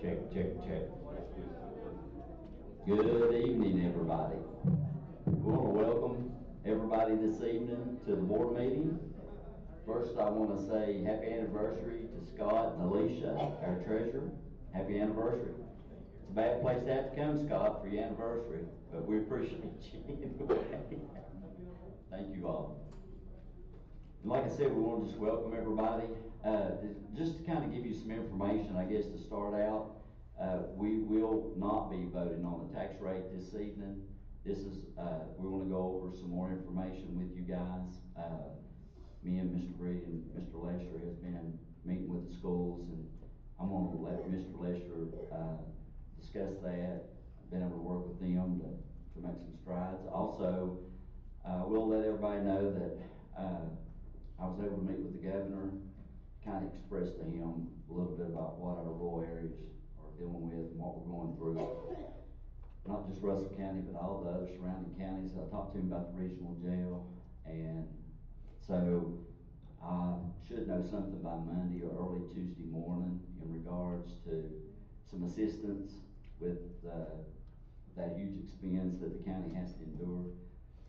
Check, check, check. Good evening, everybody. We want to welcome everybody this evening to the board meeting. First, I want to say happy anniversary to Scott and Alicia, our treasurer. Happy anniversary. It's a bad place to have to come, Scott, for your anniversary, but we appreciate you anyway. Thank you all. And like I said, we want to just welcome everybody. Just to kind of give you some information, I guess, to start out, we will not be voting on the tax rate this evening. This is, we want to go over some more information with you guys. Me and Mr. Reed and Mr. Lester has been meeting with the schools, and I'm going to let Mr. Lester discuss that. I've been able to work with them to make some strides. Also, we'll let everybody know that I was able to meet with the governor, kind of express to him a little bit about what our rural areas are dealing with and what we're going through. Not just Russell County, but all the other surrounding counties. I talked to him about the regional jail, and so I should know something by Monday or early Tuesday morning in regards to some assistance with that huge expense that the county has to endure.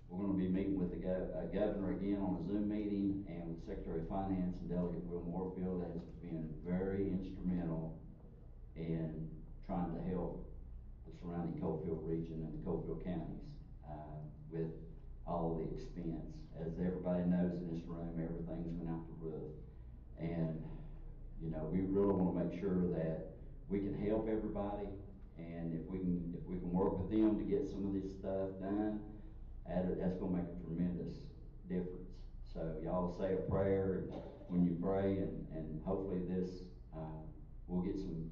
We're going to be meeting with the governor again on a Zoom meeting, and with Secretary of Finance and Delegate Will Morefield, that has been very instrumental in trying to help the surrounding Coalfield region and the Coalfield counties with all of the expense. As everybody knows in this room, everything's went out the roof, and you know, we really want to make sure that we can help everybody, and if we can work with them to get some of this stuff done, that's going to make a tremendous difference. So y'all say a prayer when you pray, and hopefully this we'll get some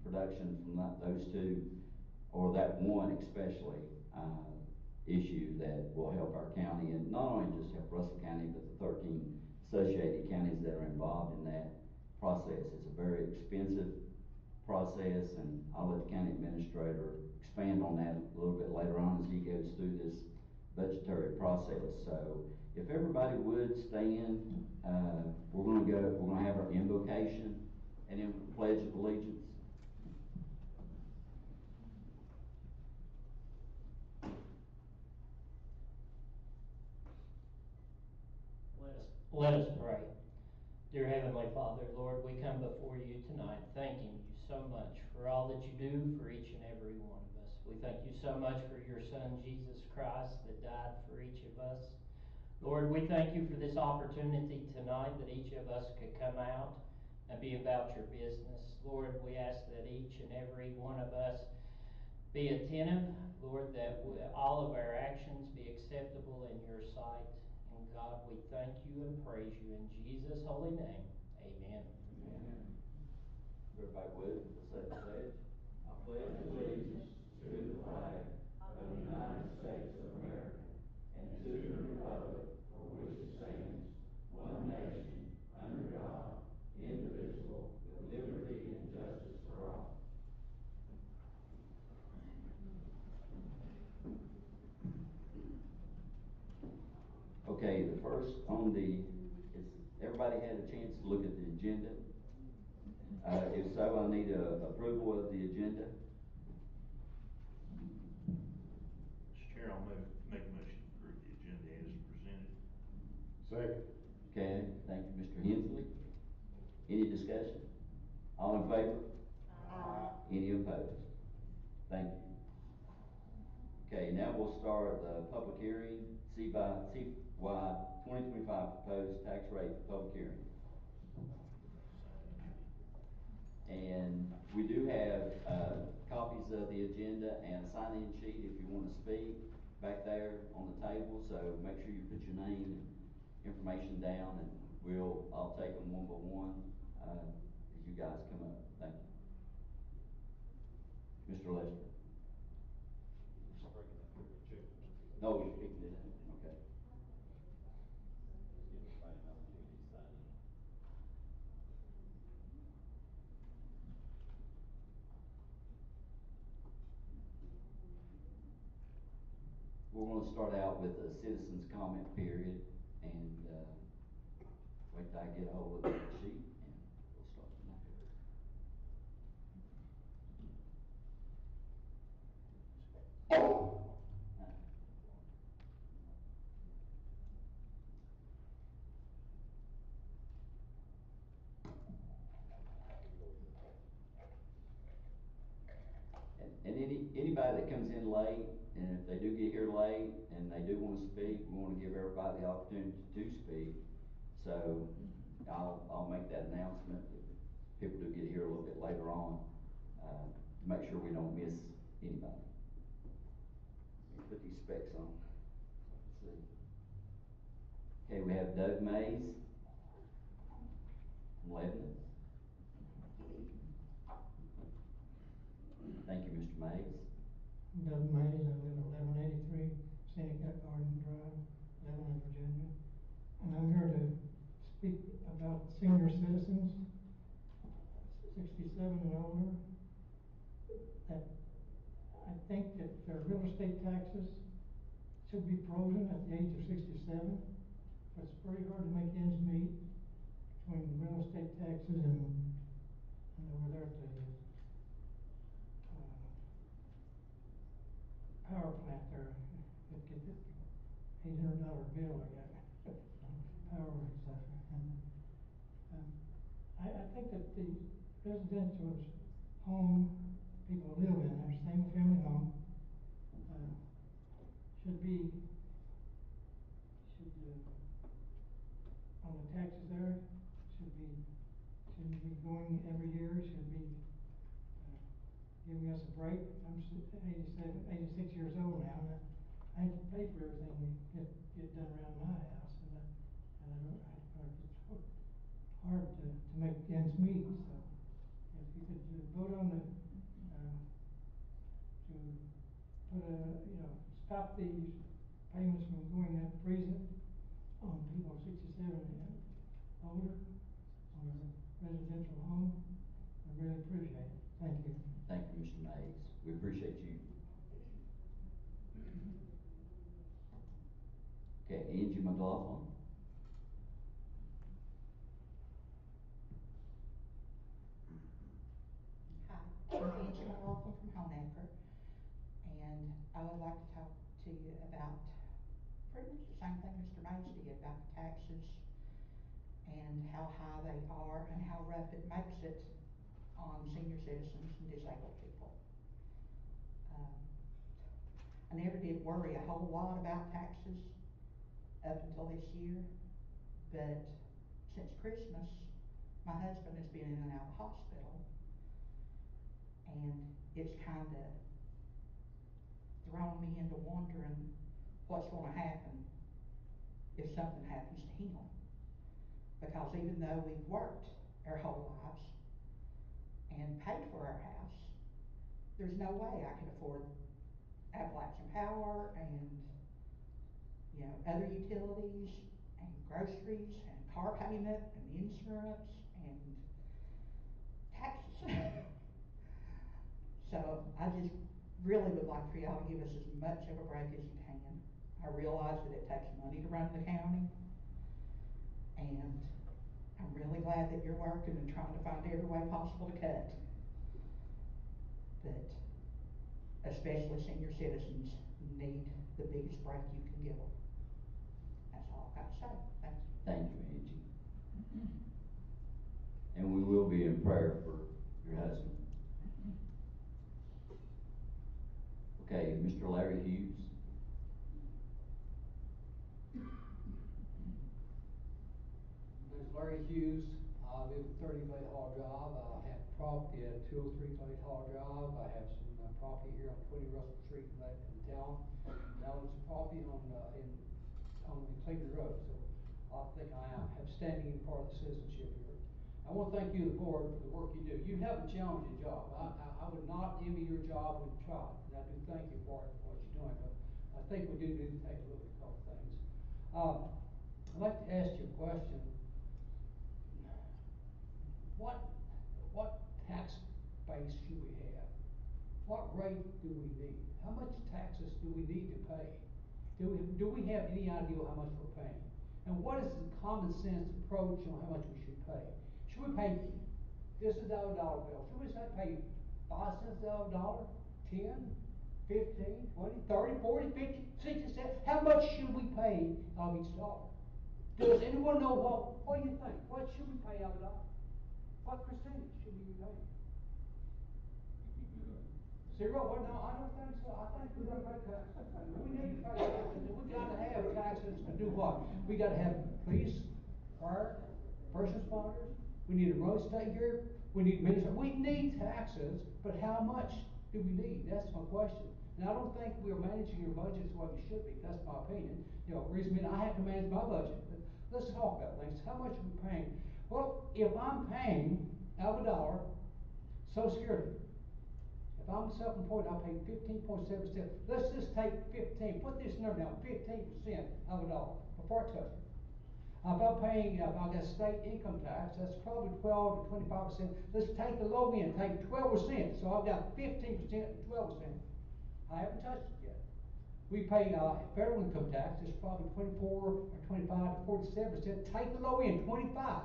production from those two, or that one especially, issue that will help our county, and not only just help Russell County, but the 13 associated counties that are involved in that process. It's a very expensive process, and I'll let the county administrator expand on that a little bit later on as he goes through this budgetary process. So if everybody would stand, we're going to have our invocation and then pledge of allegiance. Let us pray. Dear Heavenly Father, Lord, we come before you tonight thanking you so much for all that you do for each and every one of us. We thank you so much for your Son, Jesus Christ, that died for each of us. Lord, we thank you for this opportunity tonight that each of us could come out and be about your business. Lord, we ask that each and every one of us be attentive, Lord, that all of our actions be acceptable in your sight. And God, we thank you and praise you in Jesus' holy name. Amen. Amen. Everybody would say the pledge. I pledge allegiance to the flag of the United States of America and to the republic for which it stands, one nation, under God, indivisible, with liberty and justice for all. Okay, the first on everybody had a chance to look at the agenda? If so, I need approval of the agenda. Mr. Chair, I'll make a motion to approve the agenda as presented. Second. Okay, thank you, Mr. Hensley. Any discussion? All in favor? Aye. Any opposed? Thank you. Okay, now we'll start the public hearing, CY 2025 proposed tax rate public hearing. And we do have copies of the agenda and a sign-in sheet if you want to speak back there on the table. So make sure you put your name and information down, and I'll take them one by one as you guys come up. Thank you. Mr. Lester. No, you're picking it up. Okay. We're going to start out with a citizens comment period, and wait till I get a hold of the sheet, and we'll start from there. And anybody that comes in late, and if they do get here late, and they do wanna speak, we wanna give everybody the opportunity to speak. So, I'll make that announcement, if people do get here a little bit later on, to make sure we don't miss anybody. Let me put these specs on. Let's see. Okay, we have Doug Mays from Lebanon. Thank you, Mr. Mays. Doug Mays, I live at 1183 Seneca Garden Drive, Lebanon, Virginia. And I'm here to speak about senior citizens, 67 and older, that I think that their real estate taxes should be frozen at the age of 67. It's very hard to make ends meet between real estate taxes and over there at the power plant there, it get the $800 bill I got, power and stuff. And I think that the residential home people live in, their single family home, should on the taxes there, shouldn't be going every year, should be giving us a break. I'm 86 years old now, and I have to pay for everything that get done around my house, and it's hard to make ends meet. So if you could vote on to put stop these payments from going up, freeze it on people 67 and older on a residential home, I really appreciate it. Thank you. Thank you, Mr. Mays. We appreciate you. Okay, Angie McLaughlin. Hi, I'm Angie McLaughlin from Honaker, and I would like to talk to you about pretty much the same thing Mr. Mays did about the taxes and how high they are and how rough it makes it on senior citizens and disabled people. I never did worry a whole lot about taxes up until this year, but since Christmas, my husband has been in and out of the hospital, and it's kind of thrown me into wondering what's going to happen if something happens to him. Because even though we've worked our whole lives and paid for our house, there's no way I could afford Appalachian Power and other utilities and groceries and car payment and insurance and taxes. So I just really would like for y'all to give us as much of a break as you can. I realize that it takes money to run the county, and I'm really glad that you're working and trying to find every way possible to cut. But especially senior citizens need the biggest break you can give them. That's all I've got to say. Thank you. Thank you, Angie. And we will be in prayer for your husband. Okay, Mr. Larry Hughes. My name's Larry Hughes. I live at 30 Glade Hall Drive. I have property at 203 Glade Hall Drive. I have some property here on 20 Russell Street in town. Now there's a property on Cleveland Road. So I think I have standing in part of the citizenship here. I want to thank you, the board, for the work you do. You have a challenging job. I would not envy your job when you tried, and I do thank you for it, what you're doing. But I think we do need to take a look at a couple things. I'd like to ask you a question. What tax base should we have? What rate do we need? How much taxes do we need to pay? Do we have any idea how much we're paying? And what is the common sense approach on how much we should pay? Should we pay, this is our dollar bill, should we pay 5 cents out of a dollar, 10, 15, 20, 30, 40, 50, 60 cents? How much should we pay of each dollar? Does anyone know what do you think? What should we pay out of a dollar? What percentage should we be paying? Zero? Well, no, I don't think so. I think we gotta pay taxes. We need to pay taxes. We gotta have taxes to do what? We gotta have police, fire, first responders. We need a road state here. We need minister. We need taxes, but how much do we need? That's my question. And I don't think we're managing your budgets the way we should be. That's my opinion. You know, reason I have to manage my budget. But let's talk about things. How much are we paying? Well, if I'm paying out of a dollar, Social Security. If I'm self-employed, I pay 15.7%. Let's just take 15. Put this number down, 15% of a dollar before I touch it. If I got state income tax, that's probably 12 to 25%. Let's take the low end, take 12%. So I've got 15% and 12%. I haven't touched it yet. We pay federal income tax, it's probably 24 or 25 to 47%. Take the low end, 25.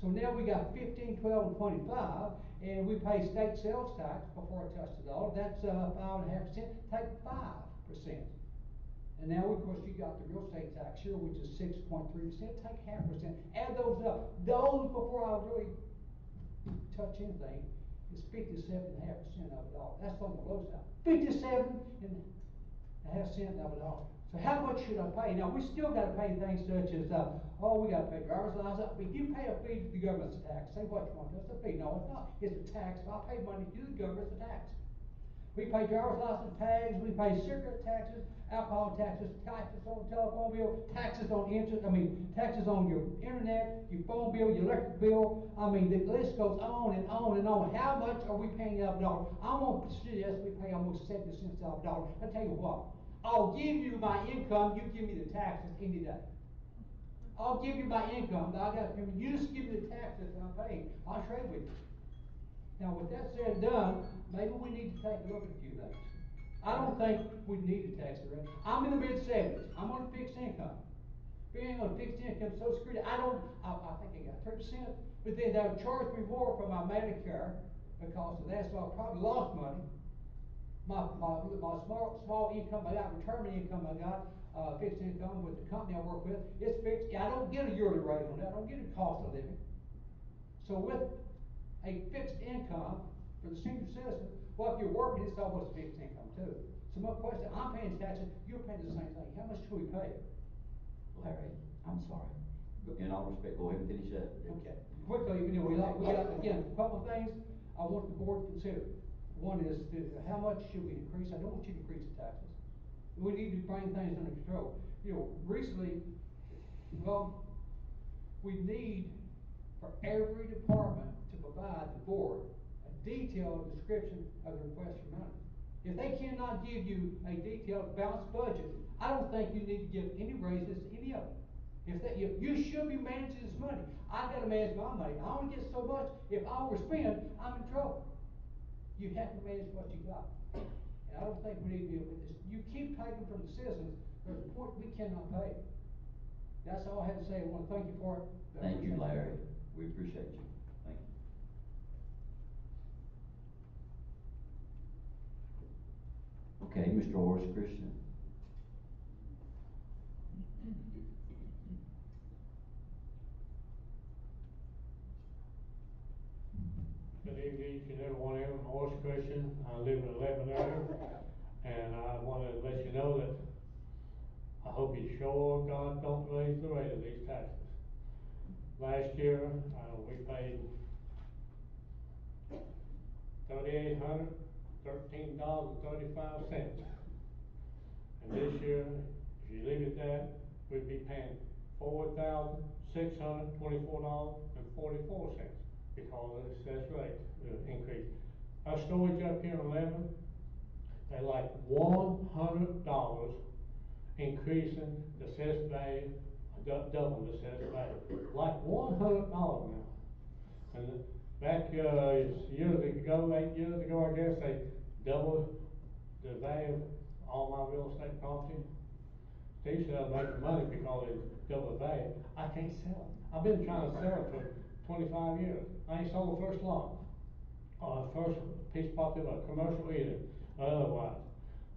So now we got 15, 12, and 25, and we pay state sales tax before I touch the dollar. That's 5.5%. Take 5%. And now, of course, you got the real estate tax here, which is 6.3%. Take 0.5%. Add those up. Those before I really touch anything is 57.5% of a dollar. That's on the low side. 57.5% of a dollar. So how much should I pay? Now, we still got to pay things such as, we got to pay driver's license. If you pay a fee to the government, it's a tax. Say what you want, it's a fee. No, it's not. It's a tax. If I pay money to the government, it's a tax. We pay driver's license tags, we pay cigarette taxes, alcohol taxes, taxes on telephone bill, taxes on interest, taxes on your internet, your phone bill, your electric bill. The list goes on and on and on. How much are we paying out of a dollar? I'm going to suggest we pay almost 70 cents out of a dollar. I'll tell you what, I'll give you my income, you give me the taxes any day. I'll give you my income, you just give me the taxes I'm paying. I'll trade with you. Now, with that said and done, maybe we need to take a look at a few things. I don't think we need a tax rate. I'm in the mid-70s. I'm on a fixed income. Being on a fixed income, Social Security, I think I got 3%, but then they'll charge me more for my Medicare because of that, so I probably lost money. My small income, I got retirement income, I got fixed income with the company I work with, it's fixed. I don't get a yearly rate on that. I don't get a cost of living. So with a fixed income for the senior citizen, well, if you're working, it's almost a fixed income too. So my question, I'm paying taxes, you're paying the same thing. How much should we pay? Larry, I'm sorry. In all respect, go ahead and finish that. Okay. Quickly, we got, again, a couple of things I want the board to consider. One is how much should we increase? I don't want you to increase the taxes. We need to bring things under control. Recently, we need for every department to provide the board a detailed description of the request for money. If they cannot give you a detailed balanced budget, I don't think you need to give any raises to any of them. If you should be managing this money, I've got to manage my money. I only get so much. If I overspend, I'm in trouble. You have to manage what you got. And I don't think we need to deal with this. You keep taking from the citizens, there's a point we cannot pay. That's all I have to say. I want to thank you for it. Thank you, Larry. We appreciate you. Thank you. Okay, Mr. Horace Christian. Good evening, each and every one of you. I'm Horace Christian. I live in 11 area, and I want to let you know that I hope you sure God don't raise the rate of these taxes. Last year, we paid $3,813.35. And this year, if you leave it that, we'd be paying $4,624.44 because of the assessed rate increase. Our storage up here in 11, they like $100 increasing the assessed value, double the assessed value. Like $100 now. And back years ago, 8 years ago, I guess, they doubled the value of all my real estate property. They said I was making money because they doubled the value. I can't sell it. I've been trying to sell it for 25 years. I ain't sold the first lot, or the first piece of property of a commercial either, or otherwise.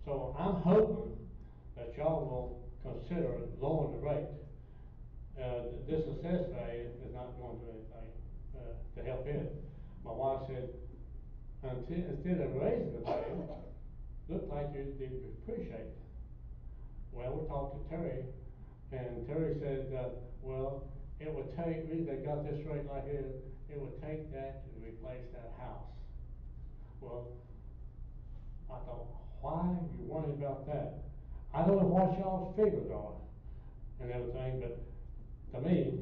So I'm hoping that y'all will consider lowering the rate. This assessed value is not going to do anything to help it. My wife said, instead of raising the pay, looked like they appreciate it. Well, we talked to Terry, and Terry said, well, it would take, reason they got this rate like it is, it would take that to replace that house. Well, I thought, why you worrying about that? I don't know what y'all's figures are and everything, but to me,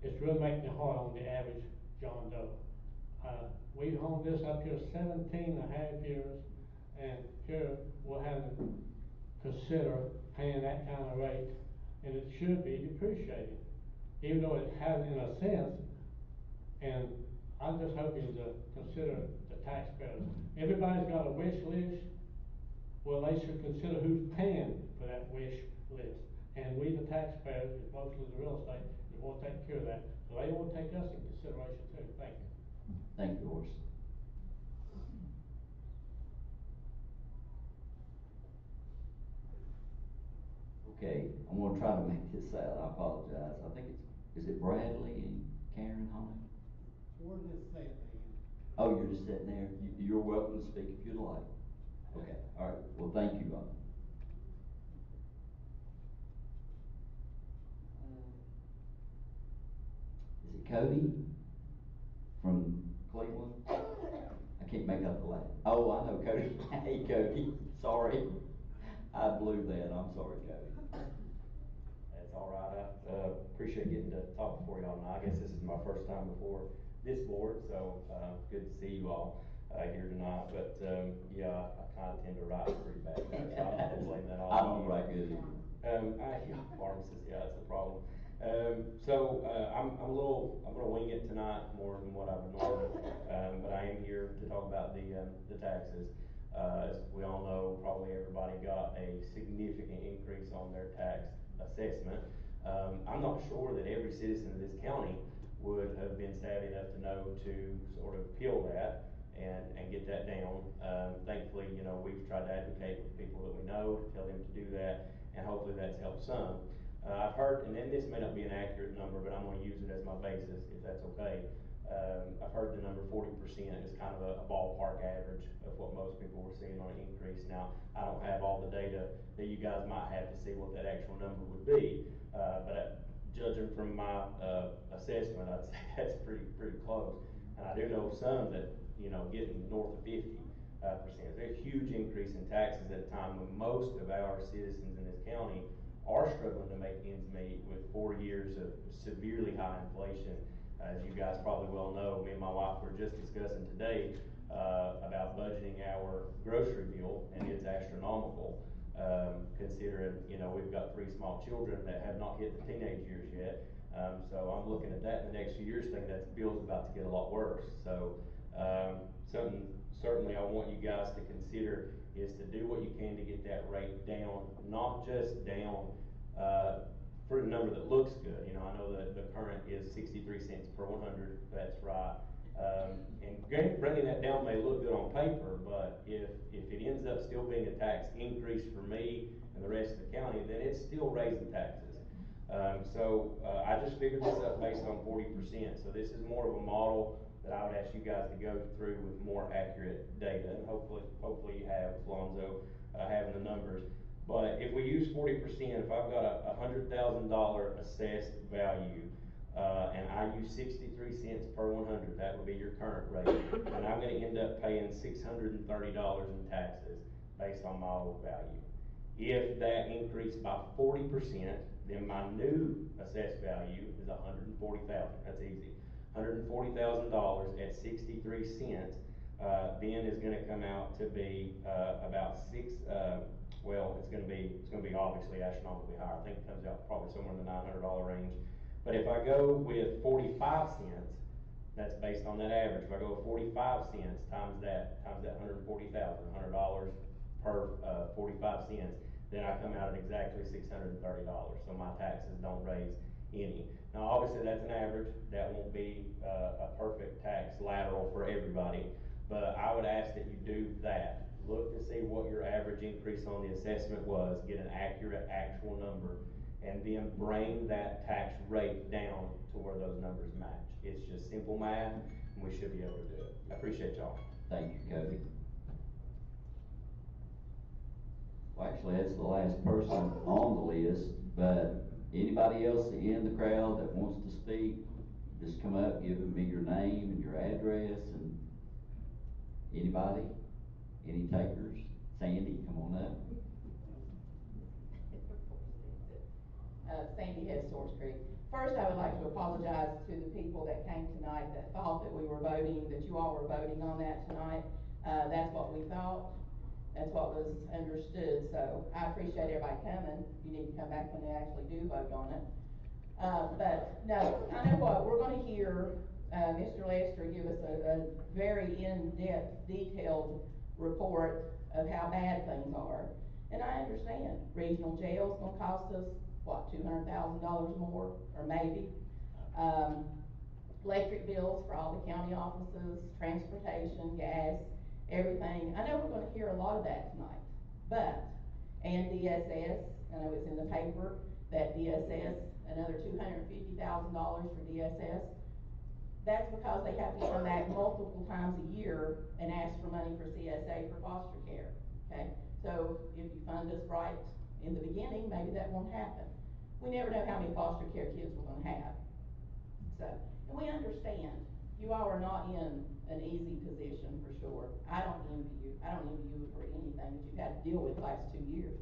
it's really making it hard on the average John Doe. We've owned this up here 17 and a half years, and here we're having to consider paying that kind of rate, and it should be depreciated, even though it hasn't in a sense. And I'm just hoping to consider the taxpayers. Everybody's got a wish list. Well, they should consider who's paying for that wish list. And we, the taxpayers, is mostly the real estate, is want to take care of that. So they want to take us in consideration too. Thank you. Thank you, Horace. Okay, I'm gonna try to make this out, I apologize. I think is it Bradley and Karen on it? We're just sitting in. Oh, you're just sitting there? You're welcome to speak if you'd like. Okay, all right, well, thank you. Is it Cody from Cleveland? I can't make out the last. Oh, I know Cody. Hey, Cody, sorry. I blew that, I'm sorry, Cody. That's all right. I appreciate getting to talk before y'all tonight. I guess this is my first time before this board, so good to see you all here tonight. But yeah, I kind of tend to write pretty bad, so I'm not gonna blame that on I don't you. write good either. Yeah, pharmacist, yeah, that's the problem. I'm gonna wing it tonight more than what I would normally, but I am here to talk about the taxes. As we all know, probably everybody got a significant increase on their tax assessment. I'm not sure that every citizen of this county would have been savvy enough to know to sort of peel that and get that down. Thankfully, you know, we've tried to advocate with people that we know to tell them to do that, and hopefully that's helped some. I've heard, and then this may not be an accurate number, but I'm gonna use it as my basis, if that's okay. I've heard the number 40% is kind of a ballpark average of what most people were seeing on an increase. Now, I don't have all the data that you guys might have to see what that actual number would be, but judging from my assessment, I'd say that's pretty close. And I do know some that, you know, getting north of 50%. There's a huge increase in taxes at a time when most of our citizens in this county are struggling to make ends meet with 4 years of severely high inflation. As you guys probably well know, me and my wife were just discussing today about budgeting our grocery bill, and it's astronomical. Considering, you know, we've got 3 small children that have not hit the teenage years yet. So I'm looking at that in the next few years thinking that bill's about to get a lot worse. So something certainly I want you guys to consider is to do what you can to get that rate down, not just down for a number that looks good. You know, I know that the current is 63 cents per 100, that's right. And bringing that down may look good on paper, but if it ends up still being a tax increase for me and the rest of the county, then it's still raising taxes. I just figured this up based on 40%. So this is more of a model that I would ask you guys to go through with more accurate data, and hopefully you have, Alonzo, having the numbers. But if we use 40%, if I've got a $100,000 assessed value, and I use 63 cents per 100, that would be your current rate, and I'm gonna end up paying $630 in taxes based on my old value. If that increased by 40%, then my new assessed value is $140,000, that's easy. $140,000 at 63 cents, then is gonna come out to be, about it's gonna be obviously astronomically higher. I think it comes out probably somewhere in the $900 range. But if I go with 45 cents, that's based on that average. If I go with 45 cents times that 140,000, $100 per 45 cents, then I come out at exactly $630. So my taxes don't raise any. Now, obviously, that's an average. That won't be a perfect tax lateral for everybody, but I would ask that you do that. Look to see what your average increase on the assessment was, get an accurate actual number, and then bring that tax rate down to where those numbers match. It's just simple math. and we should be able to do it. I appreciate y'all. Thank you, Cody. Well, actually, that's the last person on the list, but anybody else in the crowd that wants to speak, just come up, give me your name and your address, and anybody, any takers? Sandy, come on up. Sandy Head, Source Creek. First, I would like to apologize to the people that came tonight that thought that we were voting, that you all were voting on that tonight. That's what we thought. That's what was understood. So I appreciate everybody coming. You need to come back when they actually do vote on it. But no, I know what we're going to hear. Mr. Lester give us a very in-depth, detailed report of how bad things are. And I understand regional jail's going to cost us, what, $200,000 more, or maybe. Electric bills for all the county offices, transportation, gas, everything. I know we're going to hear a lot of that tonight. But, and DSS, I know it's in the paper that DSS, another $250,000 for DSS. That's because they have to come back multiple times a year and ask for money for CSA for foster care, okay? So if you fund us right in the beginning, maybe that won't happen. We never know how many foster care kids we're gonna have. So, and we understand, you all are not in an easy position for sure. I don't envy you. I don't envy you for anything that you've had to deal with the last 2 years.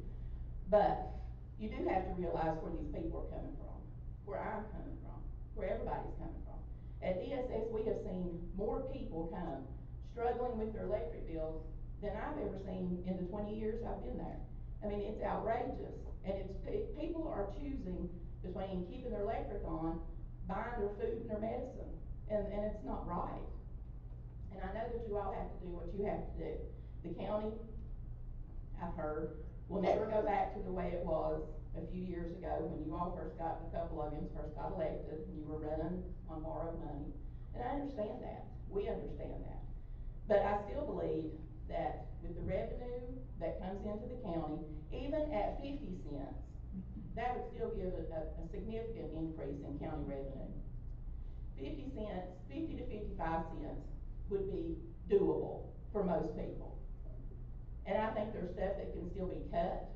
But you do have to realize where these people are coming from, where I'm coming from, where everybody's coming from. At DSS, we have seen more people come struggling with their electric bills than I've ever seen in the 20 years I've been there. I mean, it's outrageous. And people are choosing between keeping their electric on, buying their food and their medicine. And it's not right. And I know that you all have to do what you have to do. The county, I've heard, will never go back to the way it was a few years ago when you all first got, a couple of you first got elected, and you were running on borrowed money. And I understand that. We understand that. But I still believe that with the revenue that comes into the county, even at 50 cents, that would still give a significant increase in county revenue. 50 cents, 50 to 55 cents would be doable for most people. And I think there's stuff that can still be cut.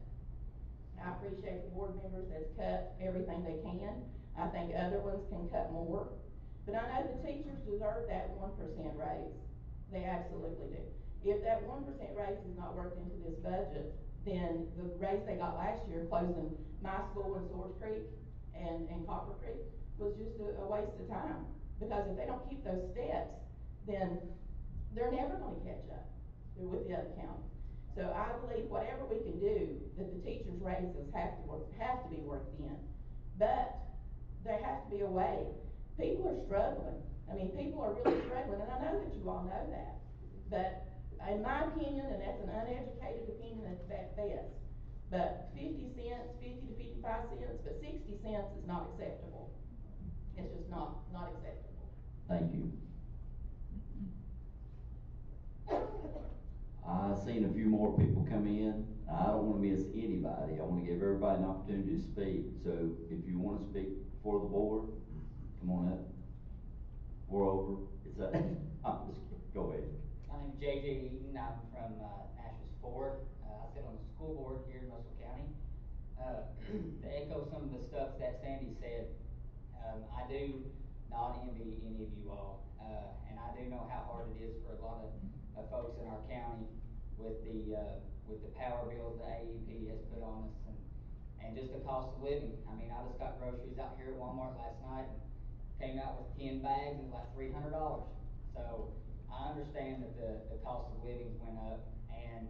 I appreciate the board members that's cut everything they can. I think other ones can cut more. But I know the teachers deserve that 1% raise. They absolutely do. If that 1% raise is not worked into this budget, then the raise they got last year, closing my school in Source Creek and Copper Creek, was just a waste of time. Because if they don't keep those steps, then they're never going to catch up with the other county. So I believe whatever we can do, that the teachers' raises have to be worked in. But there has to be a way. People are struggling. I mean, people are really struggling, and I know that you all know that. But in my opinion, and that's an uneducated opinion at best, but 50 cents, 50 to 55 cents, but 60 cents is not acceptable. It's just not acceptable. Thank you. I've seen a few more people come in. I don't want to miss anybody. I want to give everybody an opportunity to speak. So if you want to speak for the board, come on up. Or over. It's a, I'm just kidding. Go ahead. My name's J.J. Eaton. I'm from Nashville Ford. I sit on the school board here in Russell County. To echo some of the stuff that Sandy said, I do not envy any of you all. And I do know how hard it is for a lot of folks in our county with the power bills the AEP has put on us and just the cost of living. I mean, I just got groceries out here at Walmart last night and came out with 10 bags and it was like $300. So I understand that the cost of living went up, and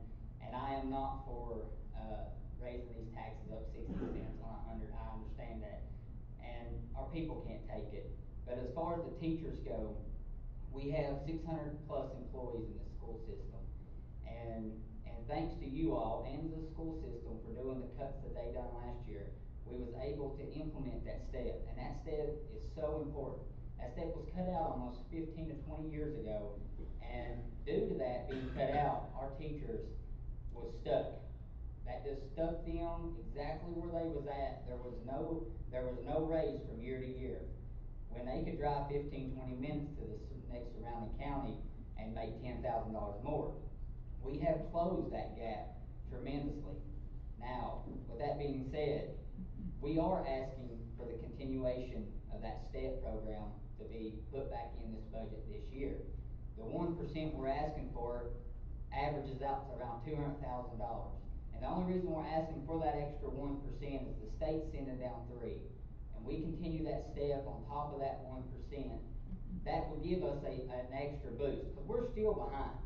I am not for raising these taxes up 60 cents on 100. I understand that, and our people can't take it. But as far as the teachers go, we have 600 plus employees in the school system, and thanks to you all and the school system for doing the cuts that they done last year, we was able to implement that step, and that step is so important. That step was cut out almost 15 to 20 years ago, and due to that being cut out, our teachers was stuck. That just stuck them exactly where they was at. There was no raise from year to year. when they could drive 15, 20 minutes to the next surrounding county and make $10,000 more. We have closed that gap tremendously. Now, with that being said, we are asking for the continuation of that STEP program to be put back in this budget this year. The 1% we're asking for averages out to around $200,000. And the only reason we're asking for that extra 1% is the state's sending down 3%. And we continue that step on top of that 1%, that will give us an extra boost, because we're still behind.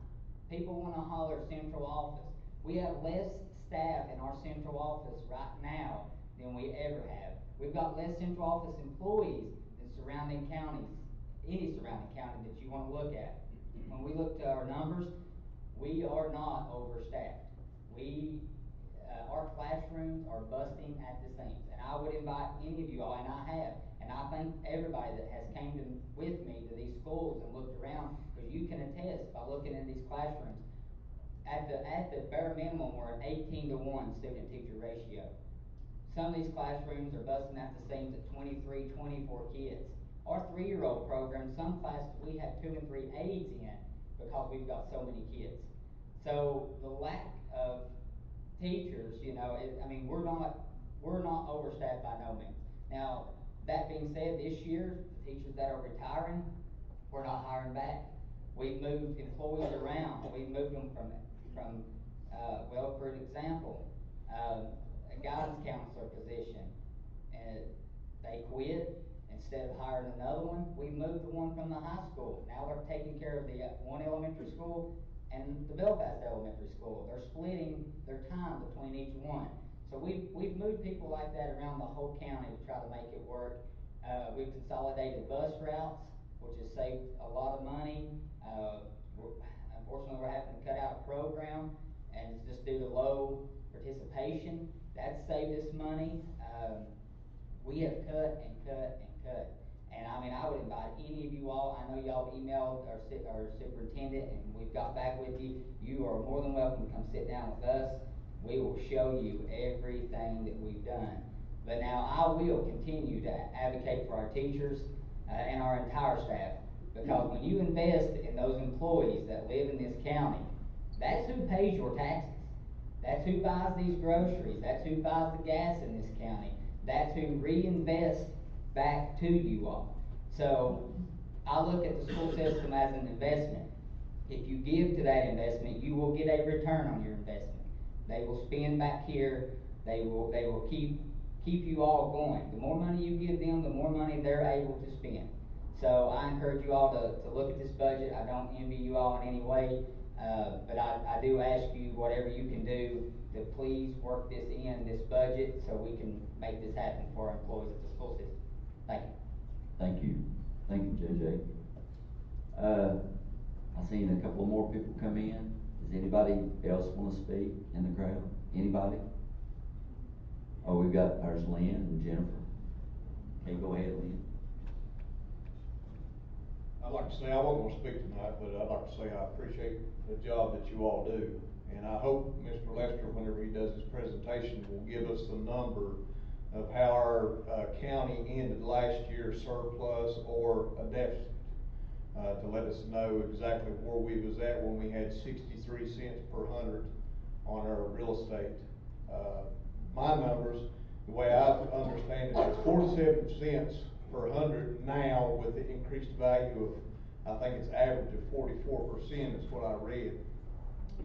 People want to holler central office. We have less staff in our central office right now than we ever have. We've got less central office employees than surrounding counties, any surrounding county that you want to look at. When we look to our numbers, we are not overstaffed. Our classrooms are busting at the seams. And I would invite any of you all, and I have, and I thank everybody that has came with me to these schools and looked around, because you can attest by looking in these classrooms. At the bare minimum, we're an 18-to-1 student-teacher ratio. Some of these classrooms are busting at the seams at 23, 24 kids. Our 3-year-old program, some classes we have 2 and 3 aides in because we've got so many kids. So the lack of teachers, we're not overstaffed by no means. Now, that being said, this year, the teachers that are retiring, we're not hiring back. We've moved employees around. We've moved them from for example, a guidance counselor position, and they quit. Instead of hiring another one, we moved the one from the high school. Now they're taking care of the one elementary school and the Belfast Elementary School. They're splitting their time between each one. So we've moved people like that around the whole county to try to make it work. We've consolidated bus routes, which has saved a lot of money. Unfortunately, we're having to cut out a program, and it's just due to low participation. That's saved us money. We have cut and cut and cut. And I would invite any of you all. I know y'all have emailed our superintendent, and we've got back with you. You are more than welcome to come sit down with us. We will show you everything that we've done. But now I will continue to advocate for our teachers and our entire staff, because when you invest in those employees that live in this county, that's who pays your taxes. That's who buys these groceries. That's who buys the gas in this county. That's who reinvests back to you all. So I look at the school system as an investment. If you give to that investment, you will get a return on your investment. They will spend back here. They will keep you all going. The more money you give them, the more money they're able to spend. So I encourage you all to look at this budget. I don't envy you all in any way, but I do ask you, whatever you can do, to please work this budget so we can make this happen for our employees at the school system. Thank you. Thank you. Thank you, JJ. I've seen a couple more people come in. Does anybody else want to speak in the crowd? Anybody? Oh, we've got ours, Lynn and Jennifer. Okay, go ahead, Lynn. I'd like to say, I wasn't going to speak tonight, but I'd like to say I appreciate the job that you all do. And I hope Mr. Lester, whenever he does his presentation, will give us the number of how our county ended last year, surplus or a deficit, to let us know exactly where we was at when we had 63 cents per hundred on our real estate. My numbers, the way I understand it, it's 47 cents per hundred now, with the increased value of, I think it's average of 44% is what I read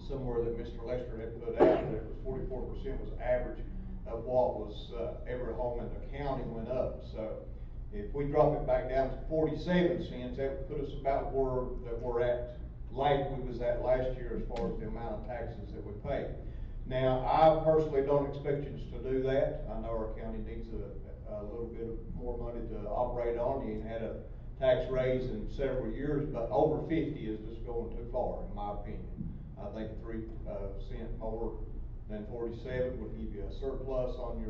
somewhere that Mr. Lester had put out, that it was 44% was average of what was every home in the county went up. So if we drop it back down to 47 cents, that would put us about where that we're at, like we was at last year, as far as the amount of taxes that we pay. Now, I personally don't expect you to do that. I know our county needs a little bit of more money to operate on. You ain't had a tax raise in several years, but over 50 is just going too far, in my opinion. I think 3 cent more than 47 would give you a surplus on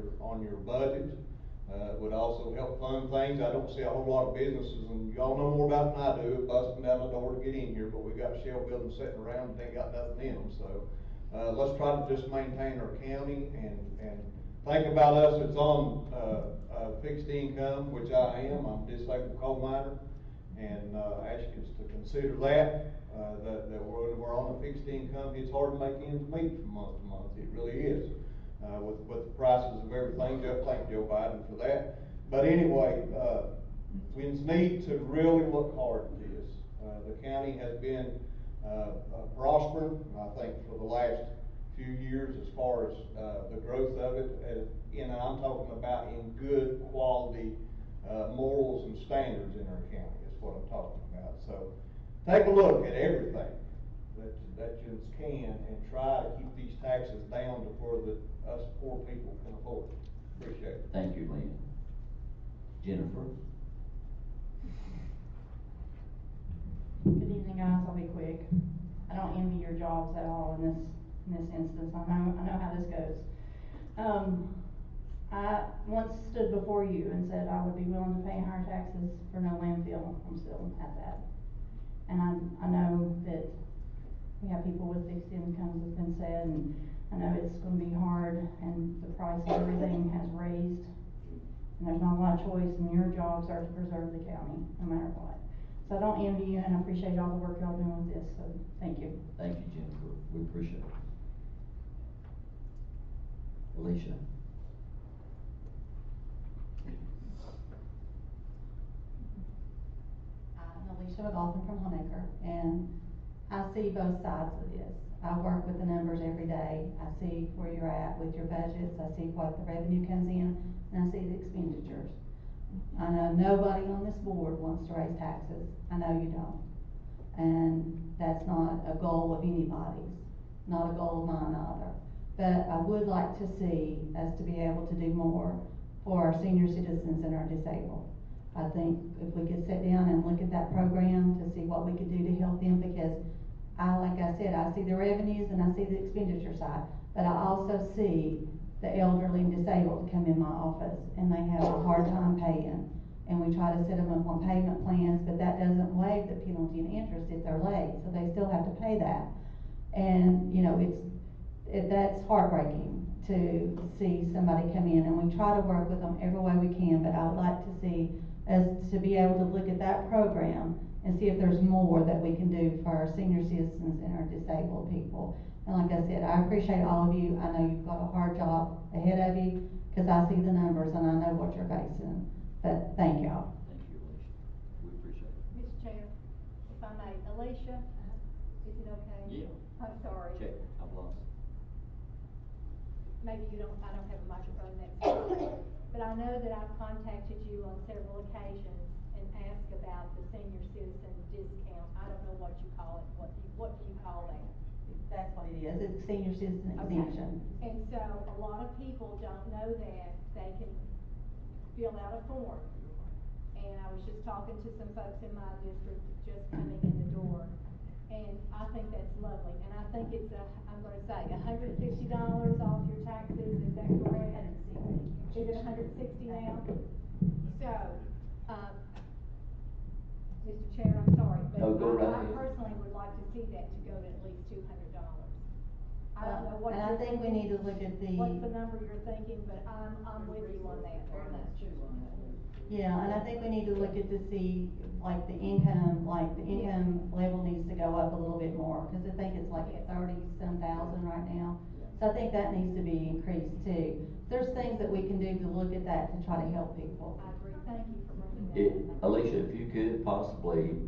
your budget. Would also help fund things. I don't see a whole lot of businesses, and y'all know more about it than I do, busting down the door to get in here, but we got shell buildings sitting around and ain't got nothing in them. So let's try to just maintain our county and think about us that's on, fixed income, which I am, I'm a disabled coal miner, and, ask you to consider that, that we're on a fixed income, it's hard to make ends meet from month to month, it really is. With the prices of everything, thank Joe Biden for that. But anyway, we need to really look hard at this. The county has been, prospering, I think, for the last few years as far as, the growth of it, and I'm talking about in good quality, morals and standards in our county, is what I'm talking about. So, take a look at everything that you can and try to keep these taxes down to where us poor people can afford it. Appreciate it. Thank you, Lynn. Jennifer? Good evening, guys. I'll be quick. I don't envy your jobs at all in this instance. I know how this goes. I once stood before you and said I would be willing to pay higher taxes for no landfill. I'm still at that. And I know that we have people with fixed incomes, has been said, and I know it's going to be hard, and the price of everything has raised, and there's not a lot of choice, and your jobs are to preserve the county, no matter what. So I don't envy you, and I appreciate all the work y'all doing with this, so thank you. Thank you, Jennifer. We appreciate it. Alicia? I'm Alicia McGolfin from Homeacre, and I see both sides of this. I work with the numbers every day. I see where you're at with your budgets. I see what the revenue comes in, and I see the expenditures. I know nobody on this board wants to raise taxes. I know you don't. And that's not a goal of anybody's, not a goal of mine either. But I would like to see us to be able to do more for our senior citizens and our disabled. I think if we could sit down and look at that program to see what we could do to help them, because like I said, I see the revenues and I see the expenditure side, but I also see the elderly and disabled come in my office and they have a hard time paying. And we try to set them up on payment plans, but that doesn't waive the penalty and interest if they're late, so they still have to pay that. And, you know, that's heartbreaking to see somebody come in, and we try to work with them every way we can, but I would like to see us to be able to look at that program and see if there's more that we can do for our senior citizens and our disabled people. And like I said, I appreciate all of you. I know you've got a hard job ahead of you, because I see the numbers and I know what you're facing. But thank y'all. Thank you, Alicia. We appreciate it. Mr. Chair, if I may, Alicia, is it okay? Yeah. I'm sorry. Check, I've lost. Maybe I don't have a microphone next to me, but I know that I've contacted you on several occasions and asked about the senior citizen discount. I don't know what you call it. What do you call that? That's what it is. It's senior citizen exemption. Okay. And so a lot of people don't know that they can fill out a form. And I was just talking to some folks in my district just coming in the door. And I think that's lovely. And I think it's I'm going to say $150 off your taxes. Is that correct? 160. Is it 160 now? So, Mr. Chair, I'm sorry, but No, go right I ahead. personally would like to see that to go to at least $200. I don't know what and I think we need to look at what's the number you're thinking, but I'm with you on that very much. Yeah, and I think we need to look at to see, like the income level needs to go up a little bit more, because I think it's like 30-some thousand right now. So I think that needs to be increased too. There's things that we can do to look at that to try to help people. I agree. Thank you for bringing that up. Alicia, if you could possibly,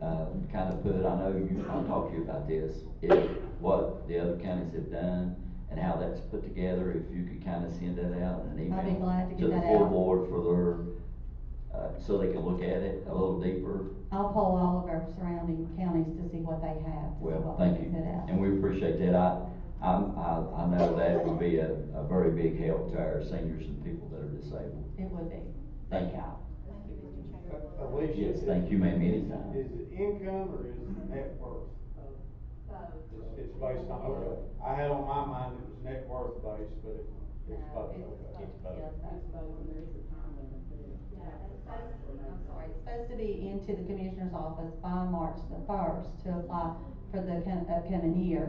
kind of put, I know I'll talk to you about this, what the other counties have done and how that's put together, if you could kind of send that out in an email. I'd be glad to get the that full out. board for their, so they can look at it a little deeper. I'll poll all of our surrounding counties to see what they have, to see Well, what thank we you, can set out. and we appreciate that. I know that would be a very big help to our seniors and people that are disabled. It would be. Thank you. Thank you, Mr. Chair. Alicia. Yes, thank you, ma'am, anytime. Is it income or is it net worth? Both. It's based on, okay. I had on my mind it was net worth based, but it's both, okay. It's both. Yeah, that's both, and there is a time limit there. I'm sorry, it's supposed to be into the commissioner's office by March the 1st to apply for the upcoming year.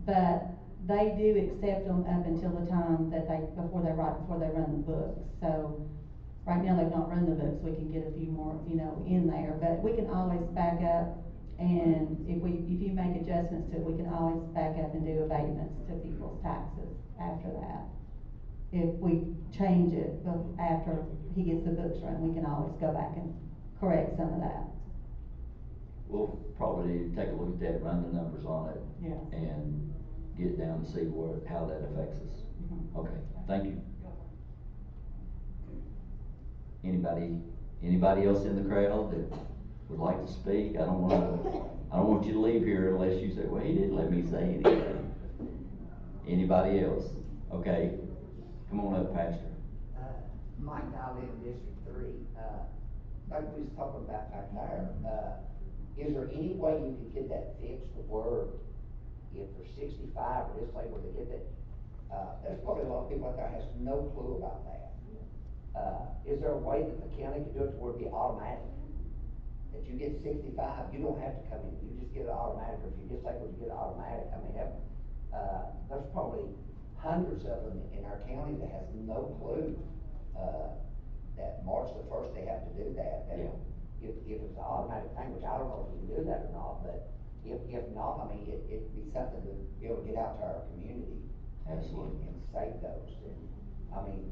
But they do accept them up until the time that before they run the books. So, right now they've not run the books, we can get a few more, in there, but we can always back up, and if you make adjustments to it, we can always back up and do abatements to people's taxes after that. If we change it after he gets the books run, we can always go back and correct some of that. We'll probably need to take a look at that, run the numbers on it. Yes. And get down and see how that affects us. Okay, thank you. Anybody else in the crowd that would like to speak? I don't want you to leave here unless you say, well, he didn't let me say anything. Anybody else? Okay, come on up, Pastor. Mike, I live in District 3. Like we was talking about back there, is there any way you could get that fixed where if they're 65 or this way where they get that, there's probably a lot of people out there has no clue about that. Is there a way that the county could do it to where it'd be automatic? That you get 65, you don't have to come in, you just get it automatic, or if you disabled, you get it automatic. I mean, there's probably hundreds of them in our county that has no clue, that March the 1st they have to do that. Yeah. If it's an automatic thing, which I don't know if you can do that or not, but if not, I mean, it'd be something to be able to get out to our community. Absolutely. And save those. And, I mean,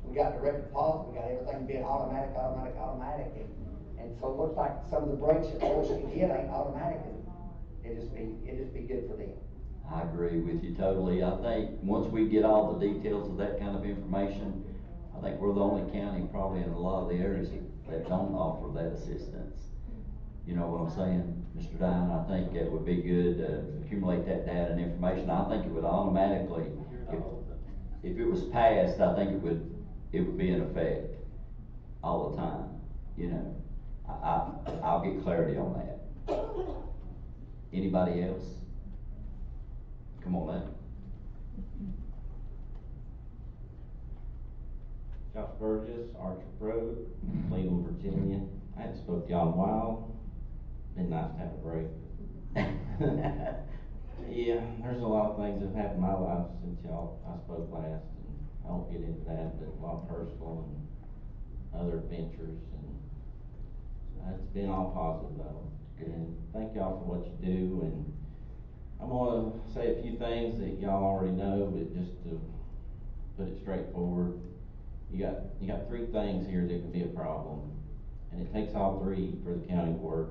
we got direct deposit, we got everything being automatic, and so it looks like some of the breaks that folks can get ain't automatic, and it'd just be good for them. I agree with you totally. I think once we get all the details of that kind of information, I think we're the only county probably in a lot of the areas that don't offer that assistance. You know what I'm saying, Mr. Dine? I think it would be good to accumulate that data and information. I think it would automatically, if it was passed, I think it would be in effect all the time. You know, I'll get clarity on that. Anybody else? Come on, man. Josh Burgess, Archer Road, Cleveland, Virginia. I hadn't spoke to y'all in a while. Been nice to have a break. Yeah, there's a lot of things that have happened in my life since I spoke last, and I won't get into that, but a lot personal and other adventures, and it's been all positive though. And thank y'all for what you do, and I'm gonna say a few things that y'all already know, but just to put it straightforward. You got three things here that can be a problem, and it takes all three for the county to work.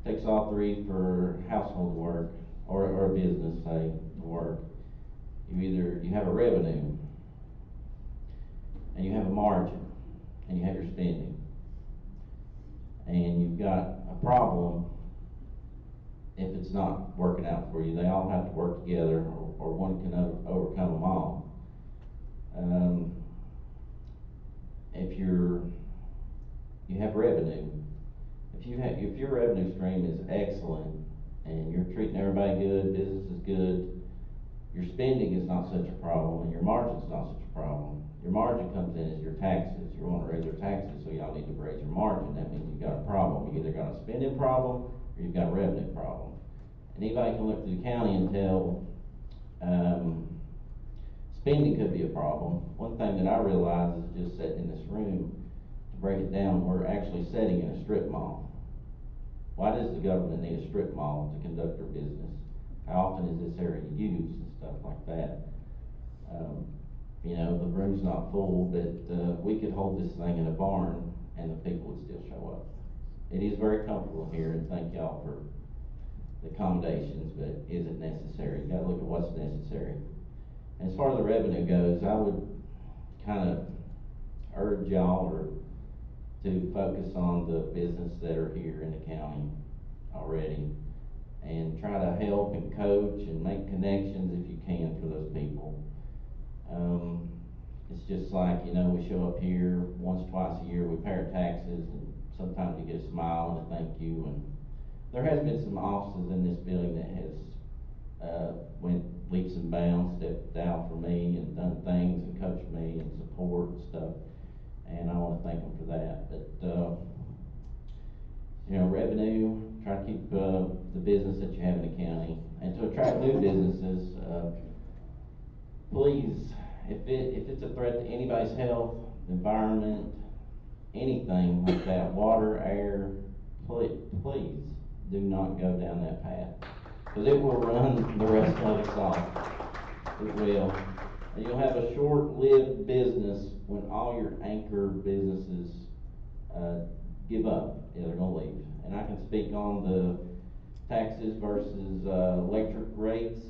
It takes all three for household work, or a business, say, to work. You have a revenue, and you have a margin, and you have your spending. And you've got a problem if it's not working out for you. They all have to work together, or one can overcome them all. If you have revenue, if your revenue stream is excellent and you're treating everybody good, business is good, your spending is not such a problem, and your margin's not such a problem. Your margin comes in as your taxes. You want to raise your taxes, so y'all need to raise your margin. That means you've got a problem. You either got a spending problem or you've got a revenue problem. And anybody can look through the county and tell spending could be a problem. One thing that I realize is just sitting in this room, to break it down, we're actually sitting in a strip mall. Why does the government need a strip mall to conduct their business? How often is this area used and stuff like that? You know, the room's not full, but we could hold this thing in a barn and the people would still show up. It is very comfortable here, and thank y'all for the accommodations, but is it necessary? You gotta look at what's necessary. As far as the revenue goes, I would kind of urge y'all to focus on the business that are here in the county already, and try to help and coach and make connections if you can for those people. It's just like, you know, we show up here once, twice a year, we pay our taxes, and sometimes you get a smile and a thank you. And there has been some offices in this building that has went leaps and bounds, stepped out for me and done things and coached me and support and stuff, and I want to thank them for that. But you know, revenue, try to keep the business that you have in the county, and to attract new businesses. please, if it's a threat to anybody's health, environment, anything like that, water, air, please do not go down that path. Cause it will run the rest of us off. It will. And you'll have a short-lived business when all your anchor businesses, give up. Yeah, they're gonna leave. And I can speak on the taxes versus, electric rates.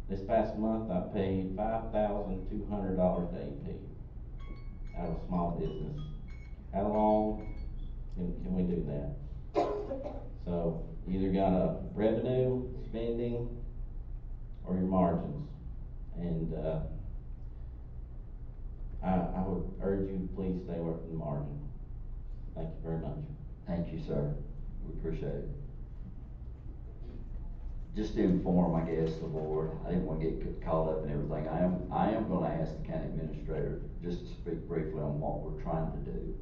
This past month, I paid $5,200 to AP out of a small business. How long can we do that? So, you either got a revenue, spending, or your margins. And, I would urge you to please stay away from the margin. Thank you very much. Thank you, sir. We appreciate it. Just to inform, I guess, the board, I didn't want to get caught up in everything. I am gonna ask the county administrator just to speak briefly on what we're trying to do.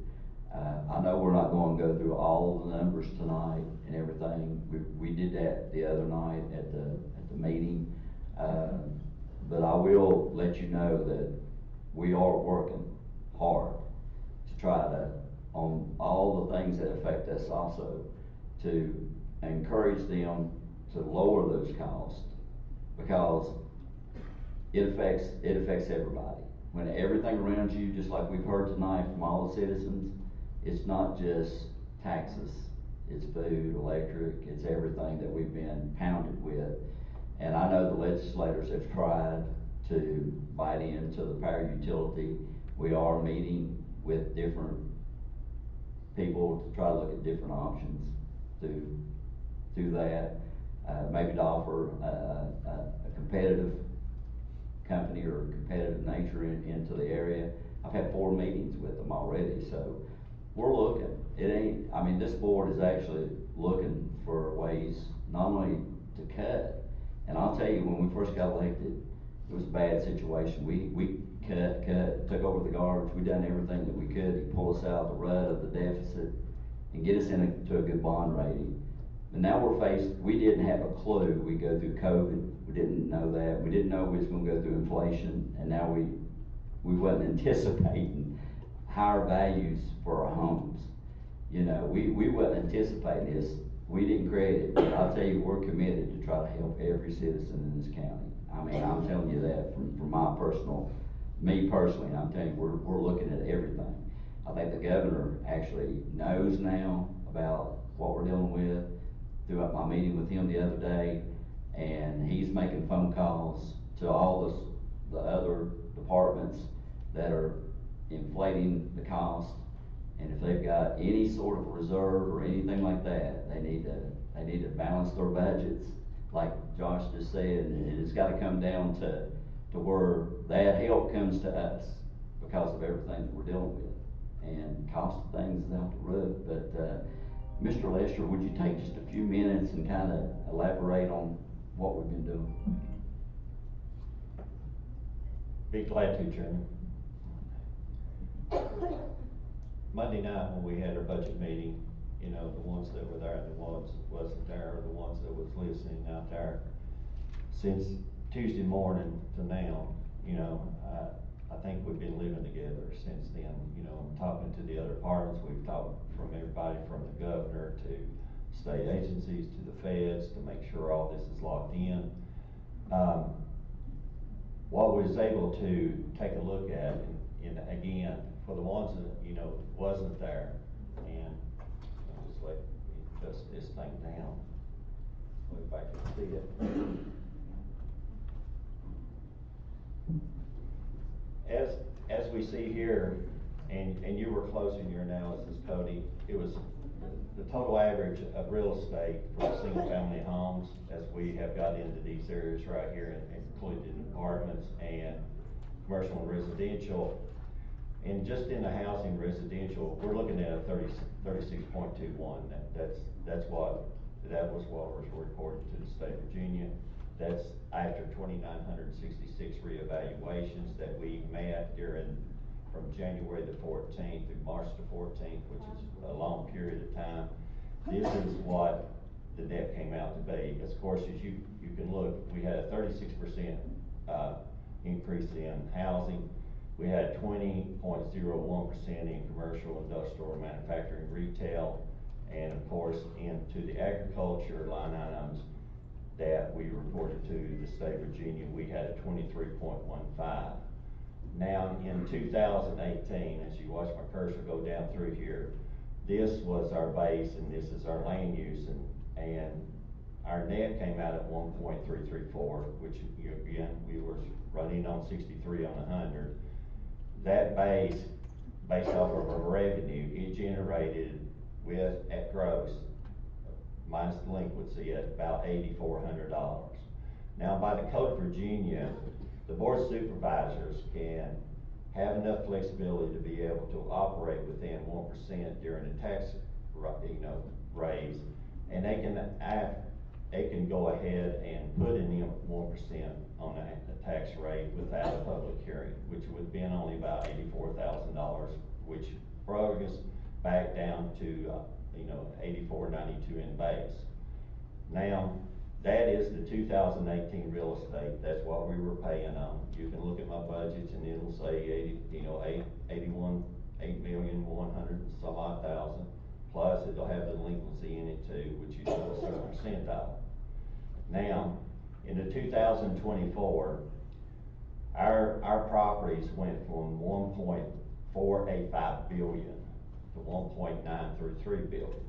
I know we're not gonna go through all of the numbers tonight and everything. We did that the other night at the meeting. But I will let you know that we are working hard to try to, on all the things that affect us also, to encourage them to lower those costs, because it affects everybody. When everything around you, just like we've heard tonight from all the citizens, it's not just taxes, it's food, electric, it's everything that we've been pounded with. And I know the legislators have tried to bite into the power utility. We are meeting with different people to try to look at different options to that. Maybe to offer a competitive company or competitive nature into the area. I've had 4 meetings with them already, so we're looking. This board is actually looking for ways not only to cut, and I'll tell you, when we first got elected, it was a bad situation. We cut, took over the garbage, we done everything that we could to pull us out of the rut of the deficit and get us into a good bond rating. And now we're faced, we didn't have a clue. We go through COVID, we didn't know that. We didn't know we was gonna go through inflation, and now we wasn't anticipating higher values for our homes. You know, we wasn't anticipating this. We didn't create it, but I'll tell you, we're committed to try to help every citizen in this county. I mean, I'm telling you that from me personally, I'm telling you, we're looking at everything. I think the governor actually knows now about what we're dealing with. Throughout my meeting with him the other day, and he's making phone calls to all the other departments that are inflating the cost, and if they've got any sort of reserve or anything like that, they need to balance their budgets, like Josh just said, and it's gotta come down to where that help comes to us because of everything that we're dealing with, and cost of things is out the roof. But Mr. Lester, would you take just a few minutes and kind of elaborate on what we've been doing? Be glad to, Chairman. Monday night when we had our budget meeting, you know, the ones that were there and the ones that wasn't there, or the ones that was listening out there, since Tuesday morning to now, you know, I think we've been living together since then. You know, I'm talking to the other departments. We've talked from everybody from the governor to state agencies to the feds to make sure all this is locked in. What we was able to take a look at, and again, for the ones that, you know, wasn't there, and I'll just let me adjust this thing down so everybody can see it. As we see here, and you were closing your analysis, Cody, it was the total average of real estate for single family homes, as we have got into these areas right here, including apartments and commercial and residential. And just in the housing residential, we're looking at a 36.21. That was what was reported to the state of Virginia. That's after 2,966 reevaluations that we met from January the 14th through March the 14th, which is a long period of time. This is what the net came out to be. Of course, as you can look, we had a 36% increase in housing. We had 20.01% in commercial, industrial, manufacturing, retail, and of course, into the agriculture line items that we reported to the state of Virginia, we had a 23.15. Now, in 2018, as you watch my cursor go down through here, this was our base and this is our land use, and our net came out at 1.334, which again, we were running on 63 on 100. That base, based off of our revenue, it generated with, at gross, minus delinquency, at about $8,400. Now, by the Code of Virginia, the Board of Supervisors can have enough flexibility to be able to operate within 1% during a tax, raise, and they can go ahead and put in the 1% on the tax rate without a public hearing, which would have been only about $84,000, which brought us back down to, $84.92 in base. Now, that is the 2018 real estate. That's what we were paying on. You can look at my budgets and it'll say 8,100,000 some odd thousand. Plus, it'll have the delinquency in it too, which is a percentile. Now, in the 2024, our properties went from 1.485 billion to 1.933 billion.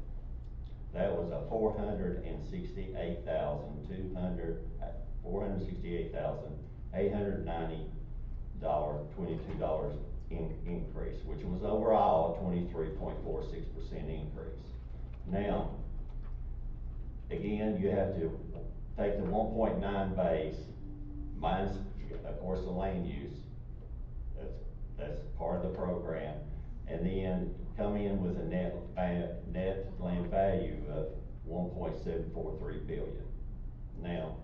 That was a $468,890.22 increase, which was overall a 23.46% increase. Now, again, you have to take the 1.9 base minus, of course, the land use. That's part of the program, and then come in with a net land value of 1.743 billion. Now,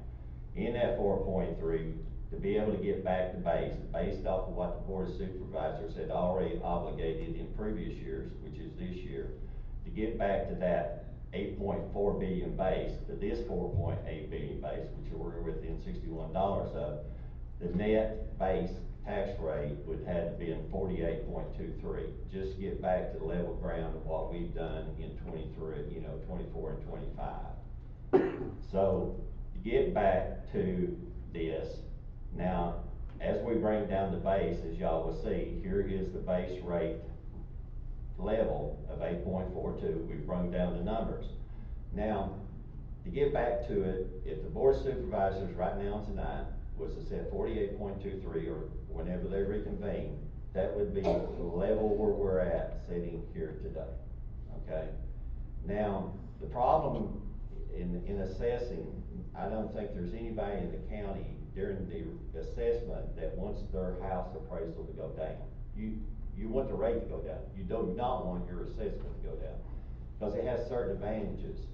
in that 4.3, to be able to get back to base, based off of what the Board of Supervisors had already obligated in previous years, which is this year, to get back to that 8.4 billion base to this 4.8 billion base, which we're within $61 of, the net base tax rate would have to be in 48.23, just to get back to the level ground of what we've done in 24 and 25. So, to get back to this, now, as we bring down the base, as y'all will see, here is the base rate level of 8.42. We've brought down the numbers. Now, to get back to it, if the Board of Supervisors right now tonight was to set 48.23 or whenever they reconvene, that would be the level where we're at sitting here today, okay? Now, the problem in assessing, I don't think there's anybody in the county during the assessment that wants their house appraisal to go down. You want the rate to go down. You do not want your assessment to go down, because it has certain advantages.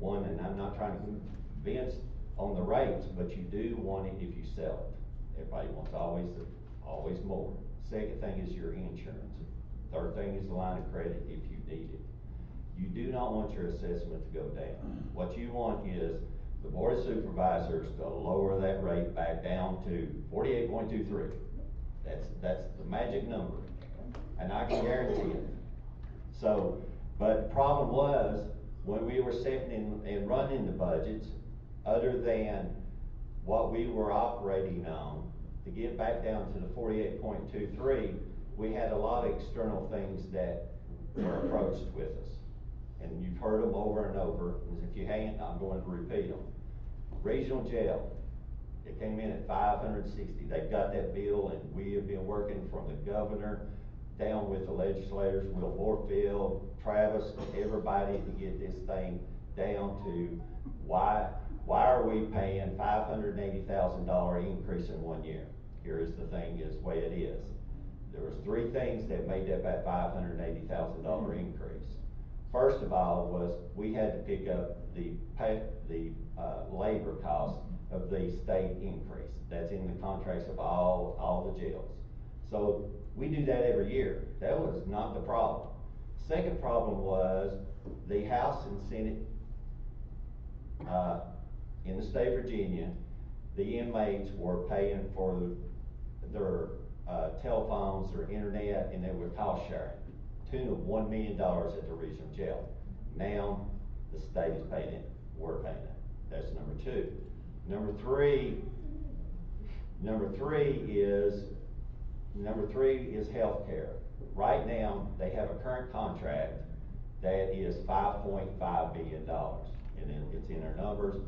One, and I'm not trying to convince on the rates, but you do want it if you sell it. Everybody wants always more. Second thing is your insurance. Third thing is the line of credit if you need it. You do not want your assessment to go down. What you want is the Board of Supervisors to lower that rate back down to 48.23. That's the magic number, and I can guarantee it. So, but the problem was, when we were setting and running the budgets, other than what we were operating on, to get back down to the 48.23, we had a lot of external things that were approached with us. And you've heard them over and over, and if you haven't, I'm going to repeat them. Regional jail, it came in at 560. They've got that bill, and we have been working from the governor down with the legislators, Will Warfield, Travis, everybody to get this thing down to why are we paying $580,000 increase in 1 year? Here is the thing, is the way it is. There was three things that made that $580,000 increase. First of all was we had to pick up the labor cost of the state increase. That's in the contracts of all the jails. So we do that every year. That was not the problem. Second problem was the House and Senate in the state of Virginia, the inmates were paying for their telephones, their internet, and they were cost sharing, tune of $1 million at the regional jail. Now, the state is paying it, we're paying it. That's number two. Number three is healthcare. Right now, they have a current contract that is $5.5 billion, and it's in their numbers.